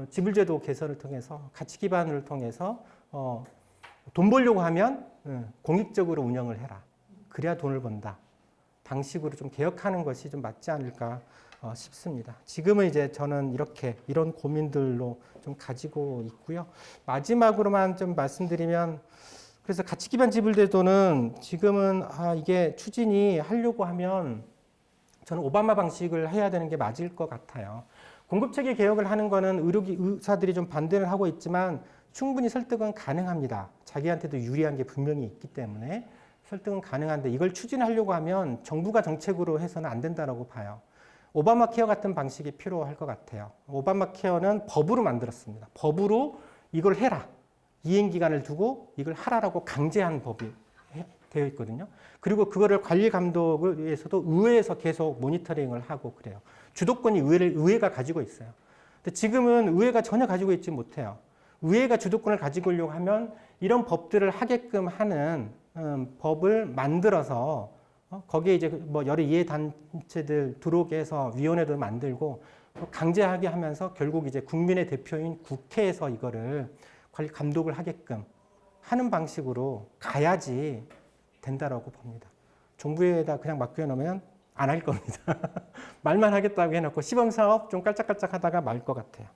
지불제도 개선을 통해서 가치 기반을 통해서 돈 벌려고 하면 공익적으로 운영을 해라. 그래야 돈을 번다. 방식으로 좀 개혁하는 것이 좀 맞지 않을까 싶습니다. 지금은 이제 저는 이런 고민들로 좀 가지고 있고요. 마지막으로만 좀 말씀드리면 그래서 가치 기반 지불제도는 지금은 이게 추진이 하려고 하면 저는 오바마 방식을 해야 되는 게 맞을 것 같아요. 공급체계 개혁을 하는 거는 의사들이 좀 반대를 하고 있지만 충분히 설득은 가능합니다. 자기한테도 유리한 게 분명히 있기 때문에 설득은 가능한데 이걸 추진하려고 하면 정부가 정책으로 해서는 안 된다고 봐요. 오바마 케어 같은 방식이 필요할 것 같아요. 오바마 케어는 법으로 만들었습니다. 법으로 이걸 해라. 이행기간을 두고 이걸 하라라고 강제한 법이 되어 있거든요. 그리고 그거를 관리 감독을 위해서도 의회에서 계속 모니터링을 하고 그래요. 주도권이 의회가 가지고 있어요. 근데 지금은 의회가 전혀 가지고 있지 못해요. 의회가 주도권을 가지고 오려고 하면 이런 법들을 하게끔 하는 법을 만들어서 거기에 이제 뭐 여러 이해단체들 들어오게 해서 위원회도 만들고 강제하게 하면서 결국 이제 국민의 대표인 국회에서 이거를 관리 감독을 하게끔 하는 방식으로 가야지 된다라고 봅니다. 정부에다 그냥 맡겨놓으면 안 할 겁니다. 말만 하겠다고 해놓고 시범사업 좀 깔짝깔짝 하다가 말 것 같아요.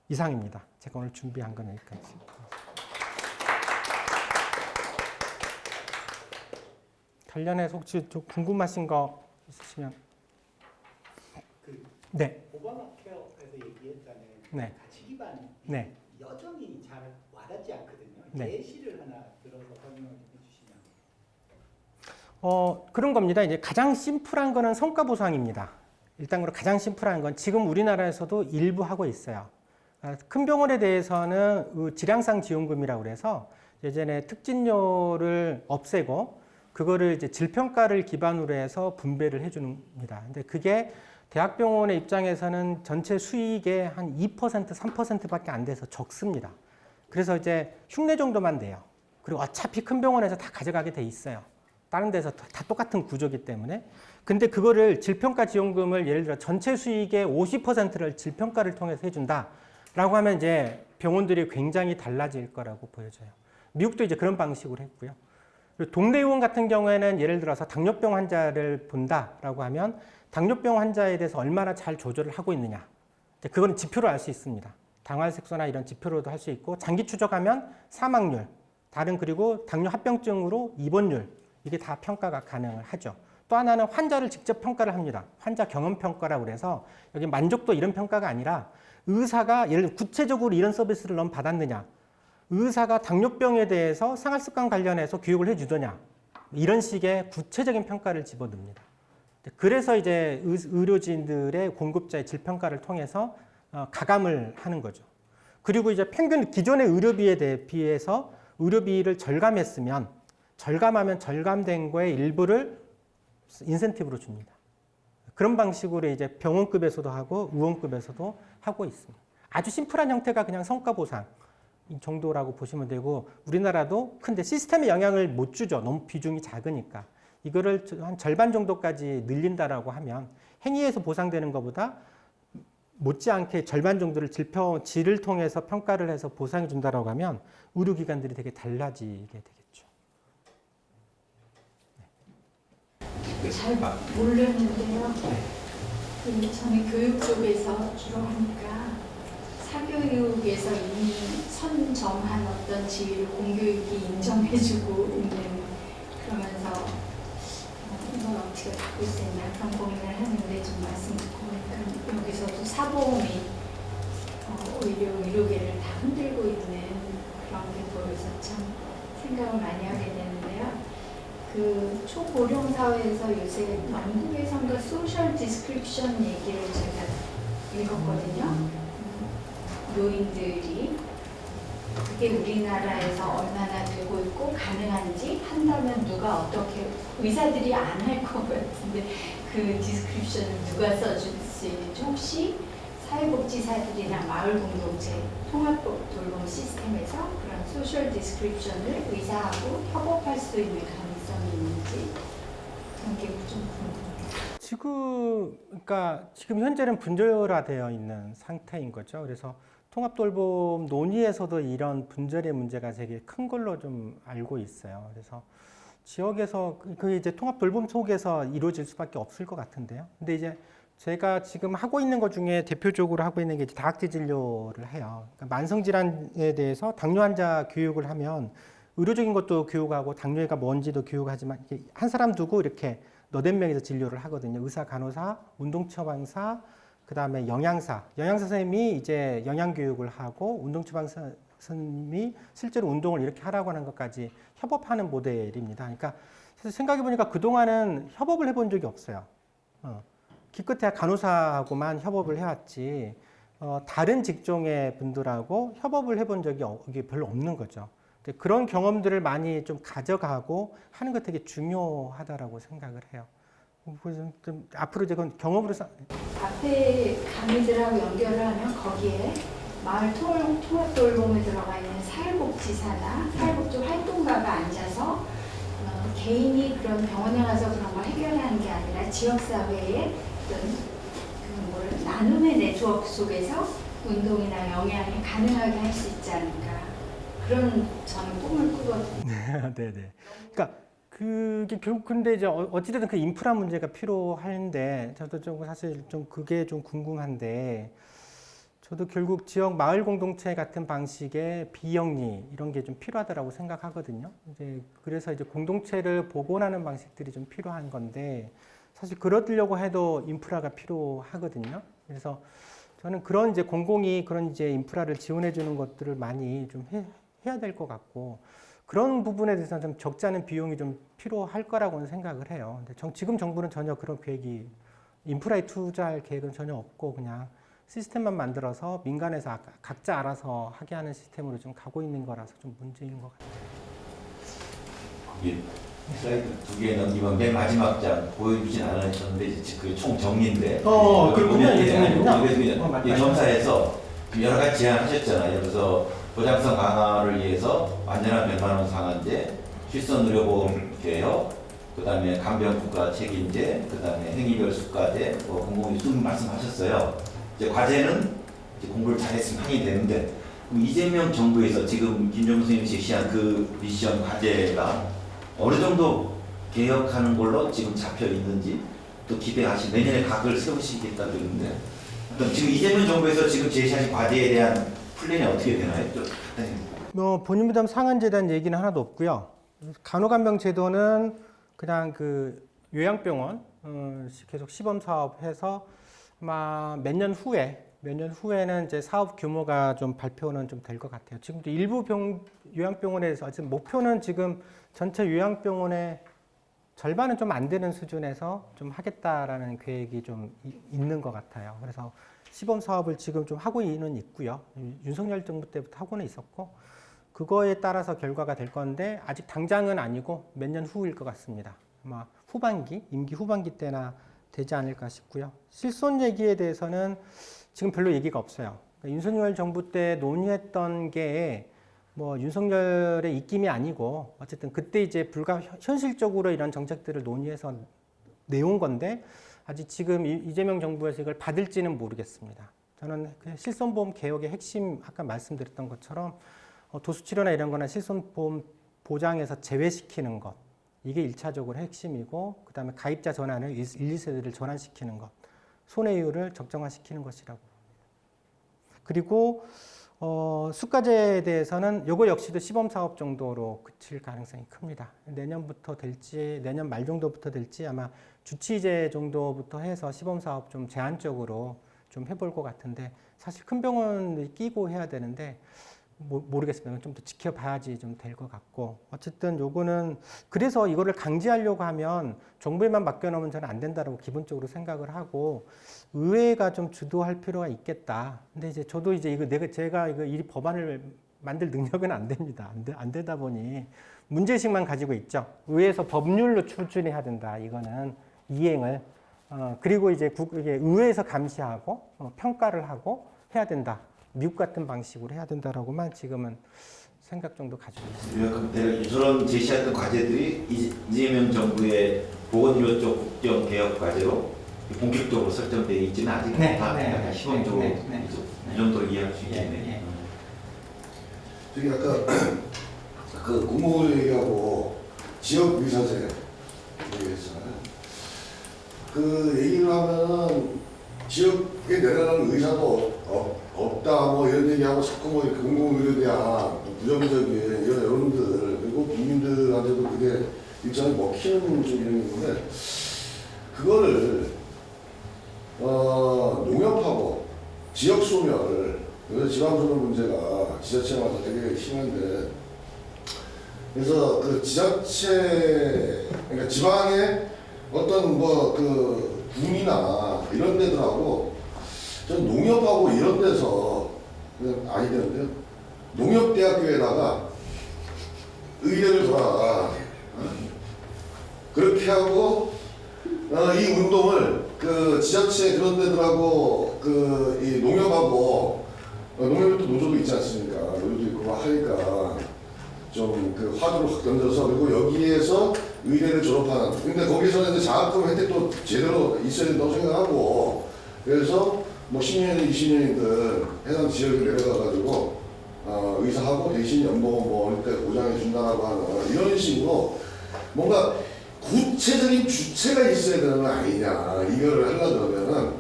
이상입니다. 제가 오늘 준비한 건 여기까지. 관련해서 혹시 좀 궁금하신 거 있으시면. 네. 오바마 케어에서 얘기했다는 네. 가치 기반이 네. 여전히 잘 와닿지 않거든요. 네. 예시를 하나 들어서 설명을 해주시면. 그런 겁니다. 이제 가장 심플한 거는 성과 보상입니다. 일단 가장 심플한 건 지금 우리나라에서도 일부 하고 있어요. 큰 병원에 대해서는 질량상 지원금이라고 그래서 예전에 특진료를 없애고 그거를 이제 질평가를 기반으로 해서 분배를 해줍니다. 근데 그게 대학병원의 입장에서는 전체 수익의 한 2%, 3%밖에 안 돼서 적습니다. 그래서 이제 흉내 정도만 돼요. 그리고 어차피 큰 병원에서 다 가져가게 돼 있어요. 다른 데서 다 똑같은 구조기 때문에. 근데 그거를 질평가 지원금을 예를 들어 전체 수익의 50%를 질평가를 통해서 해준다라고 하면 이제 병원들이 굉장히 달라질 거라고 보여져요. 미국도 이제 그런 방식으로 했고요. 그리고 동네 의원 같은 경우에는 예를 들어서 당뇨병 환자를 본다라고 하면 당뇨병 환자에 대해서 얼마나 잘 조절을 하고 있느냐. 그건 지표로 알 수 있습니다. 당화색소나 이런 지표로도 할 수 있고 장기 추적하면 사망률, 다른 그리고 당뇨 합병증으로 입원율 이게 다 평가가 가능을 하죠. 또 하나는 환자를 직접 평가를 합니다. 환자 경험 평가라고 그래서 여기 만족도 이런 평가가 아니라 의사가 예를 들어 구체적으로 이런 서비스를 너무 받았느냐, 의사가 당뇨병에 대해서 생활습관 관련해서 교육을 해주더냐 이런 식의 구체적인 평가를 집어넣습니다. 그래서 이제 의료진들의 공급자의 질평가를 통해서 가감을 하는 거죠. 그리고 이제 평균 기존의 의료비에 비해서 의료비를 절감하면 절감된 거의 일부를 인센티브로 줍니다. 그런 방식으로 이제 병원급에서도 하고 의원급에서도 하고 있습니다. 아주 심플한 형태가 그냥 성과 보상 이 정도라고 보시면 되고 우리나라도 근데 시스템에 영향을 못 주죠. 너무 비중이 작으니까. 이거를 한 절반 정도까지 늘린다라고 하면 행위에서 보상되는 것보다 못지않게 절반 정도를 질을 통해서 평가를 해서 보상해 준다라고 하면 의료기관들이 되게 달라지게 되겠죠. 잘 모르는데요. 저는 교육 쪽에서 주로 하니까 사교육에서 이미 선점한 어떤 지위를 공교육이 인정해주고 있는 그러면서 이걸 어떻게 바꿀 수 있나 그런 고민을 하는데 좀 말씀 듣고 보니까 여기서도 사보험이 오히려 의료계를 다 흔들고 있는 그런 게 보여서 참 생각을 많이 하게 되는데요. 그 초고령 사회에서 요새 영국에선가 소셜 디스크립션 얘기를 제가 읽었거든요. 노인들이 그게 우리나라에서 얼마나 되고 있고 가능한지 한다면 누가 어떻게 의사들이 안 할 것 같은데 그 디스크립션을 누가 써줄 수 있는지 혹시 사회복지사들이나 마을 공동체 통합 돌봄 시스템에서 그런 소셜 디스크립션을 의사하고 협업할 수 있는 가능성이 있는지 그런 게 좀 궁금해요. 지금 현재는 분절화되어 있는 상태인 거죠. 그래서 통합돌봄 논의에서도 이런 분절의 문제가 되게 큰 걸로 좀 알고 있어요. 그래서 지역에서 그 이제 통합돌봄 속에서 이루어질 수밖에 없을 것 같은데요. 근데 이제 제가 지금 하고 있는 것 중에 대표적으로 하고 있는 게 이제 다학제 진료를 해요. 그러니까 만성질환에 대해서 당뇨 환자 교육을 하면 의료적인 것도 교육하고 당뇨가 뭔지도 교육하지만 이렇게 한 사람 두고 이렇게 너댓 명이서 진료를 하거든요. 의사, 간호사, 운동처방사, 그 다음에 영양사 선생님이 이제 영양교육을 하고 운동처방사 선생님이 실제로 운동을 이렇게 하라고 하는 것까지 협업하는 모델입니다. 그러니까 사실 생각해보니까 그동안은 협업을 해본 적이 없어요. 기껏해야 간호사하고만 협업을 해왔지 다른 직종의 분들하고 협업을 해본 적이 별로 없는 거죠. 그런 경험들을 많이 좀 가져가고 하는 것 되게 중요하다라고 생각을 해요. 그래서 좀 앞으로 제가 경험으로 앞에 강의들하고 연결을 하면 거기에 마을 통합돌봄에 들어가 있는 사회복지사나 사회복지 활동가가 앉아서 개인이 그런 병원에 가서 그런 걸 해결하는 게 아니라 지역사회의 어떤 나눔의 네트워크 속에서 운동이나 영양이 가능하게 할 수 있지 않을까 그런 저는 꿈을 꾸거든요. 네네. 그러니까 그게 결국 근데 이제 어찌됐든 그 인프라 문제가 필요한데 저도 좀 사실 좀 그게 좀 궁금한데 저도 결국 지역 마을 공동체 같은 방식의 비영리 이런 게 좀 필요하다라고 생각하거든요. 이제 그래서 이제 공동체를 복원하는 방식들이 좀 필요한 건데 사실 그러려고 해도 인프라가 필요하거든요. 그래서 저는 그런 이제 공공이 그런 이제 인프라를 지원해 주는 것들을 많이 좀 해야 될 것 같고 그런 부분에 대해서는 좀 적지 않은 비용이 좀 필요할 거라고는 생각을 해요. 근데 지금 정부는 전혀 그런 계획이 인프라에 투자할 계획은 전혀 없고 그냥 시스템만 만들어서 민간에서 각자 알아서 하게 하는 시스템으로 좀 가고 있는 거라서 좀 문제인 것 같아요. 예. 슬라이드 2개 넘기면 맨 마지막 장 보여주진 않으셨는데 그게 총 정리인데. 그렇군요. 이게 정리군요. 이 점사에서 여러 가지 제안하셨잖아요. 그래서 보장성 강화를 위해서 완전한 100만 원 상한제, 실손 의료보험 개혁, 그다음에 간병 국가 책임제, 그다음에 행위별 수가제, 공공유수 말씀하셨어요. 이제 과제는 이제 공부를 잘했으면 항의 되는데 이재명 정부에서 지금 김정은 선생님이 제시한 그 미션 과제가 어느 정도 개혁하는 걸로 지금 잡혀 있는지 또 기대하시 내년에 각을 세우시겠다 그러는데 지금 이재명 정부에서 지금 제시하신 과제에 대한 플랜이 어떻게 되나요? 좀 간단히. 본인부담 상한제에 대한 얘기는 하나도 없고요. 간호간병 제도는 그냥 그 요양병원 계속 시범 사업해서 아마 몇 년 후에는 이제 사업 규모가 좀 발표는 좀 될 것 같아요. 지금도 일부 요양병원에서 지금 목표는 지금 전체 요양병원의 절반은 좀 안 되는 수준에서 좀 하겠다라는 계획이 좀 있는 것 같아요. 그래서 시범 사업을 지금 좀 하고 있고요. 윤석열 정부 때부터 하고는 있었고 그거에 따라서 결과가 될 건데 아직 당장은 아니고 몇 년 후일 것 같습니다. 아마 후반기, 임기 후반기 때나 되지 않을까 싶고요. 실손 얘기에 대해서는 지금 별로 얘기가 없어요. 그러니까 윤석열 정부 때 논의했던 게 뭐 윤석열의 입김이 아니고 어쨌든 그때 이제 현실적으로 이런 정책들을 논의해서 내온 건데 아직 지금 이재명 정부에서 이걸 받을지는 모르겠습니다. 저는 그 실손보험 개혁의 핵심 아까 말씀드렸던 것처럼 도수치료나 이런 거나 실손보험 보장에서 제외시키는 것 이게 1차적으로 핵심이고 그다음에 가입자 전환을 1, 2세대를 전환시키는 것 손해율을 적정화시키는 것이라고. 그리고 수가제에 대해서는 이거 역시도 시범사업 정도로 그칠 가능성이 큽니다. 내년부터 될지 내년 말 정도부터 될지 아마 주치제 정도부터 해서 시범사업 좀 제한적으로 좀 해볼 것 같은데 사실 큰 병원을 끼고 해야 되는데 모르겠습니다. 좀 더 지켜봐야지 좀 될 것 같고 어쨌든 요거는 그래서 이거를 강제하려고 하면 정부에만 맡겨놓으면 저는 안 된다고 기본적으로 생각을 하고 의회가 좀 주도할 필요가 있겠다. 근데 이제 저도 이제 제가 이 법안을 만들 능력은 안 됩니다. 안 되다 보니 문제의식만 가지고 있죠. 의회에서 법률로 추진해야 된다. 이거는 이행을 그리고 이제 이게 의회에서 감시하고 평가를 하고 해야 된다. 미국 같은 방식으로 해야 된다라고만 지금은 생각 정도 가지고 있습니다. 저런 제시했던 과제들이 이재명 정부의 보건의료 쪽 국정 개혁 과제로 본격적으로 설정되어 있지는 아직 않다. 시범적으로 이 정도로 이해할 수 있겠네요. 저기 아까 그 공무원 얘기하고 지역 의사제 얘기했잖아요. 그 얘기를 하면은 지역에 내려가는 의사도 없다 뭐 이런 얘기하고 자꾸 뭐 공공의료에 대한 부정적인 이런 여론들 그리고 국민들한테도 그게 일정히 먹히는 좀 이런 게 있는데 그거를 농협하고 지역 소멸 그래서 지방 소멸 문제가 지자체마다 되게 심한데 그래서 그 지자체 그러니까 지방의 어떤 뭐 그 군이나 이런 데들하고 전 농협하고 이런 데서 아이디어인데요. 농협대학교에다가 의대를 둬라. 그렇게 하고 이 운동을 그 지자체 그런 데들하고 그 이 농협하고 농협에 또 노조도 있지 않습니까? 노조도 있고 하니까 좀 그 화두를 확 던져서 그리고 여기에서 의대를 졸업하는 근데 거기서는 이제 장학금 혜택도 제대로 있어야 된다고 생각하고 그래서 뭐 10년이든 20년이든 해당 지역에 내려가가지고 의사하고 대신 연봉은 뭐 어느 때 보장해 준다라고 하는 이런 식으로 뭔가 구체적인 주체가 있어야 되는 거 아니냐 이거를 하려고 그러면은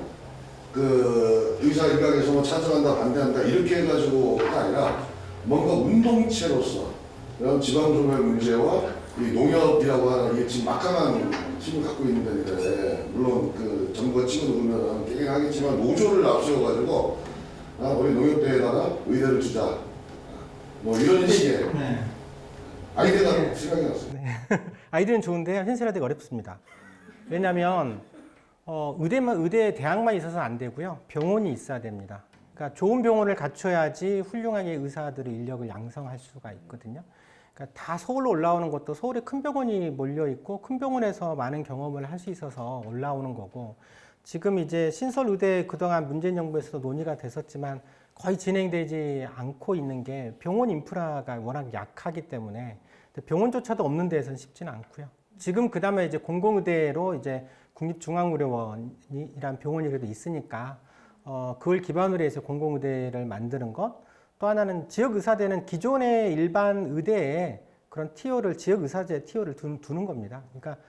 그 의사 일각에서 뭐 찬성한다 반대한다 이렇게 해가지고가 아니라 뭔가 운동체로서 이런 지방소멸 문제와 이 농협이라고 하는 이게 지금 막강한 힘을 갖고 있는 데인데 물론 그 정부가 치고 누르면 깨갱하겠지만 노조를 앞세워가지고 우리 농협대에다가 의대를 주자 뭐 이런 식의 아이디어가 생각이 났어요. 네. 아이디어는 좋은데요. 현실화되기 어렵습니다. 왜냐하면 의대 대학만 있어서 안 되고요. 병원이 있어야 됩니다. 그러니까 좋은 병원을 갖춰야지 훌륭하게 의사들의 인력을 양성할 수가 있거든요. 그러니까 다 서울로 올라오는 것도 서울에 큰 병원이 몰려 있고 큰 병원에서 많은 경험을 할 수 있어서 올라오는 거고 지금 이제 신설의대 그동안 문재인 정부에서도 논의가 됐었지만 거의 진행되지 않고 있는 게 병원 인프라가 워낙 약하기 때문에 병원조차도 없는 데에서는 쉽지는 않고요. 지금 그다음에 이제 공공의대로 이제 국립중앙의료원이란 병원이 그래도 있으니까 그걸 기반으로 해서 공공의대를 만드는 것. 또 하나는 지역의사대는 기존의 일반 의대에 그런 티어를 지역의사제 티어를 두는 겁니다. 그러니까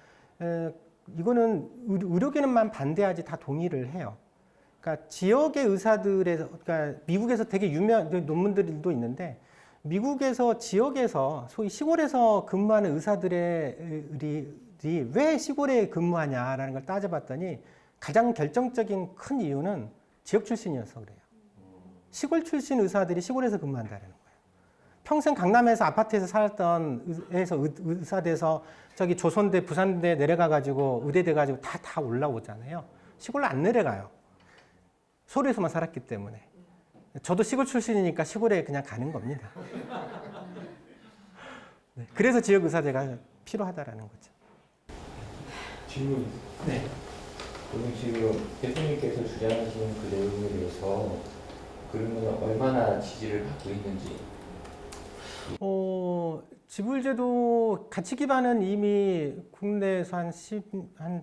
이거는 의료계는만 반대하지 다 동의를 해요. 그러니까 지역의 의사들의 그러니까 미국에서 되게 유명한 논문들도 있는데 미국에서 지역에서 소위 시골에서 근무하는 의사들이 왜 시골에 근무하냐라는 걸 따져봤더니 가장 결정적인 큰 이유는 지역 출신이어서 그래요. 시골 출신 의사들이 시골에서 근무한다는 거예요. 평생 강남에서 아파트에서 살았던 의사 돼서 저기 조선대, 부산대 내려가가지고 의대 돼가지고 다 올라오잖아요. 시골로 안 내려가요. 서울에서만 살았기 때문에. 저도 시골 출신이니까 시골에 그냥 가는 겁니다. 네, 그래서 지역 의사제가 필요하다라는 거죠. 질문. 네. 그럼 지금 대표님께서 주장하시는 그 내용에 대해서 그러면 얼마나 지지를 받고 있는지. 지불제도 가치 기반은 이미 국내에서 한 7,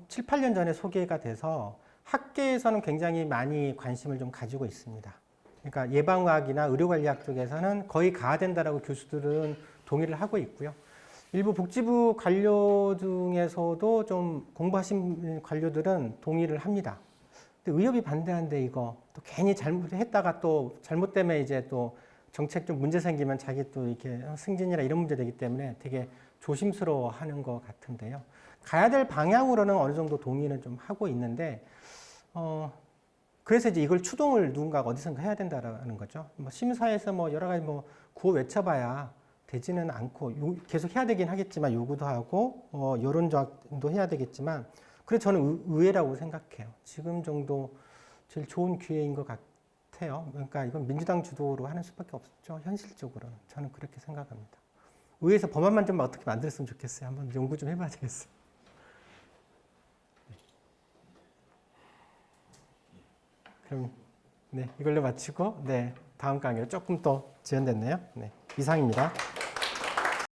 8년 전에 소개가 돼서 학계에서는 굉장히 많이 관심을 좀 가지고 있습니다. 그러니까 예방의학이나 의료관리학 쪽에서는 거의 가화된다라고 교수들은 동의를 하고 있고요. 일부 복지부 관료 중에서도 좀 공부하신 관료들은 동의를 합니다. 근데 의협이 반대한데 이거 또 괜히 잘못했다가 또 잘못 때문에 이제 또 정책 좀 문제 생기면 자기 또 이렇게 승진이나 이런 문제 되기 때문에 되게 조심스러워 하는 것 같은데요. 가야 될 방향으로는 어느 정도 동의는 좀 하고 있는데, 그래서 이제 이걸 추동을 누군가가 어디선가 해야 된다라는 거죠. 뭐 심사에서 뭐 여러 가지 뭐 구호 외쳐봐야 되지는 않고 계속 해야 되긴 하겠지만 요구도 하고 여론 조작도 해야 되겠지만 그래서 저는 의외라고 생각해요. 지금 정도 제일 좋은 기회인 것 같아요. 그러니까 이건 민주당 주도로 하는 수밖에 없죠. 현실적으로는 저는 그렇게 생각합니다. 의회에서 법안만 좀 어떻게 만들었으면 좋겠어요. 한번 연구 좀 해봐야 되겠어요. 그럼 네 이걸로 마치고 네 다음 강의로 조금 더 지연됐네요. 네 이상입니다.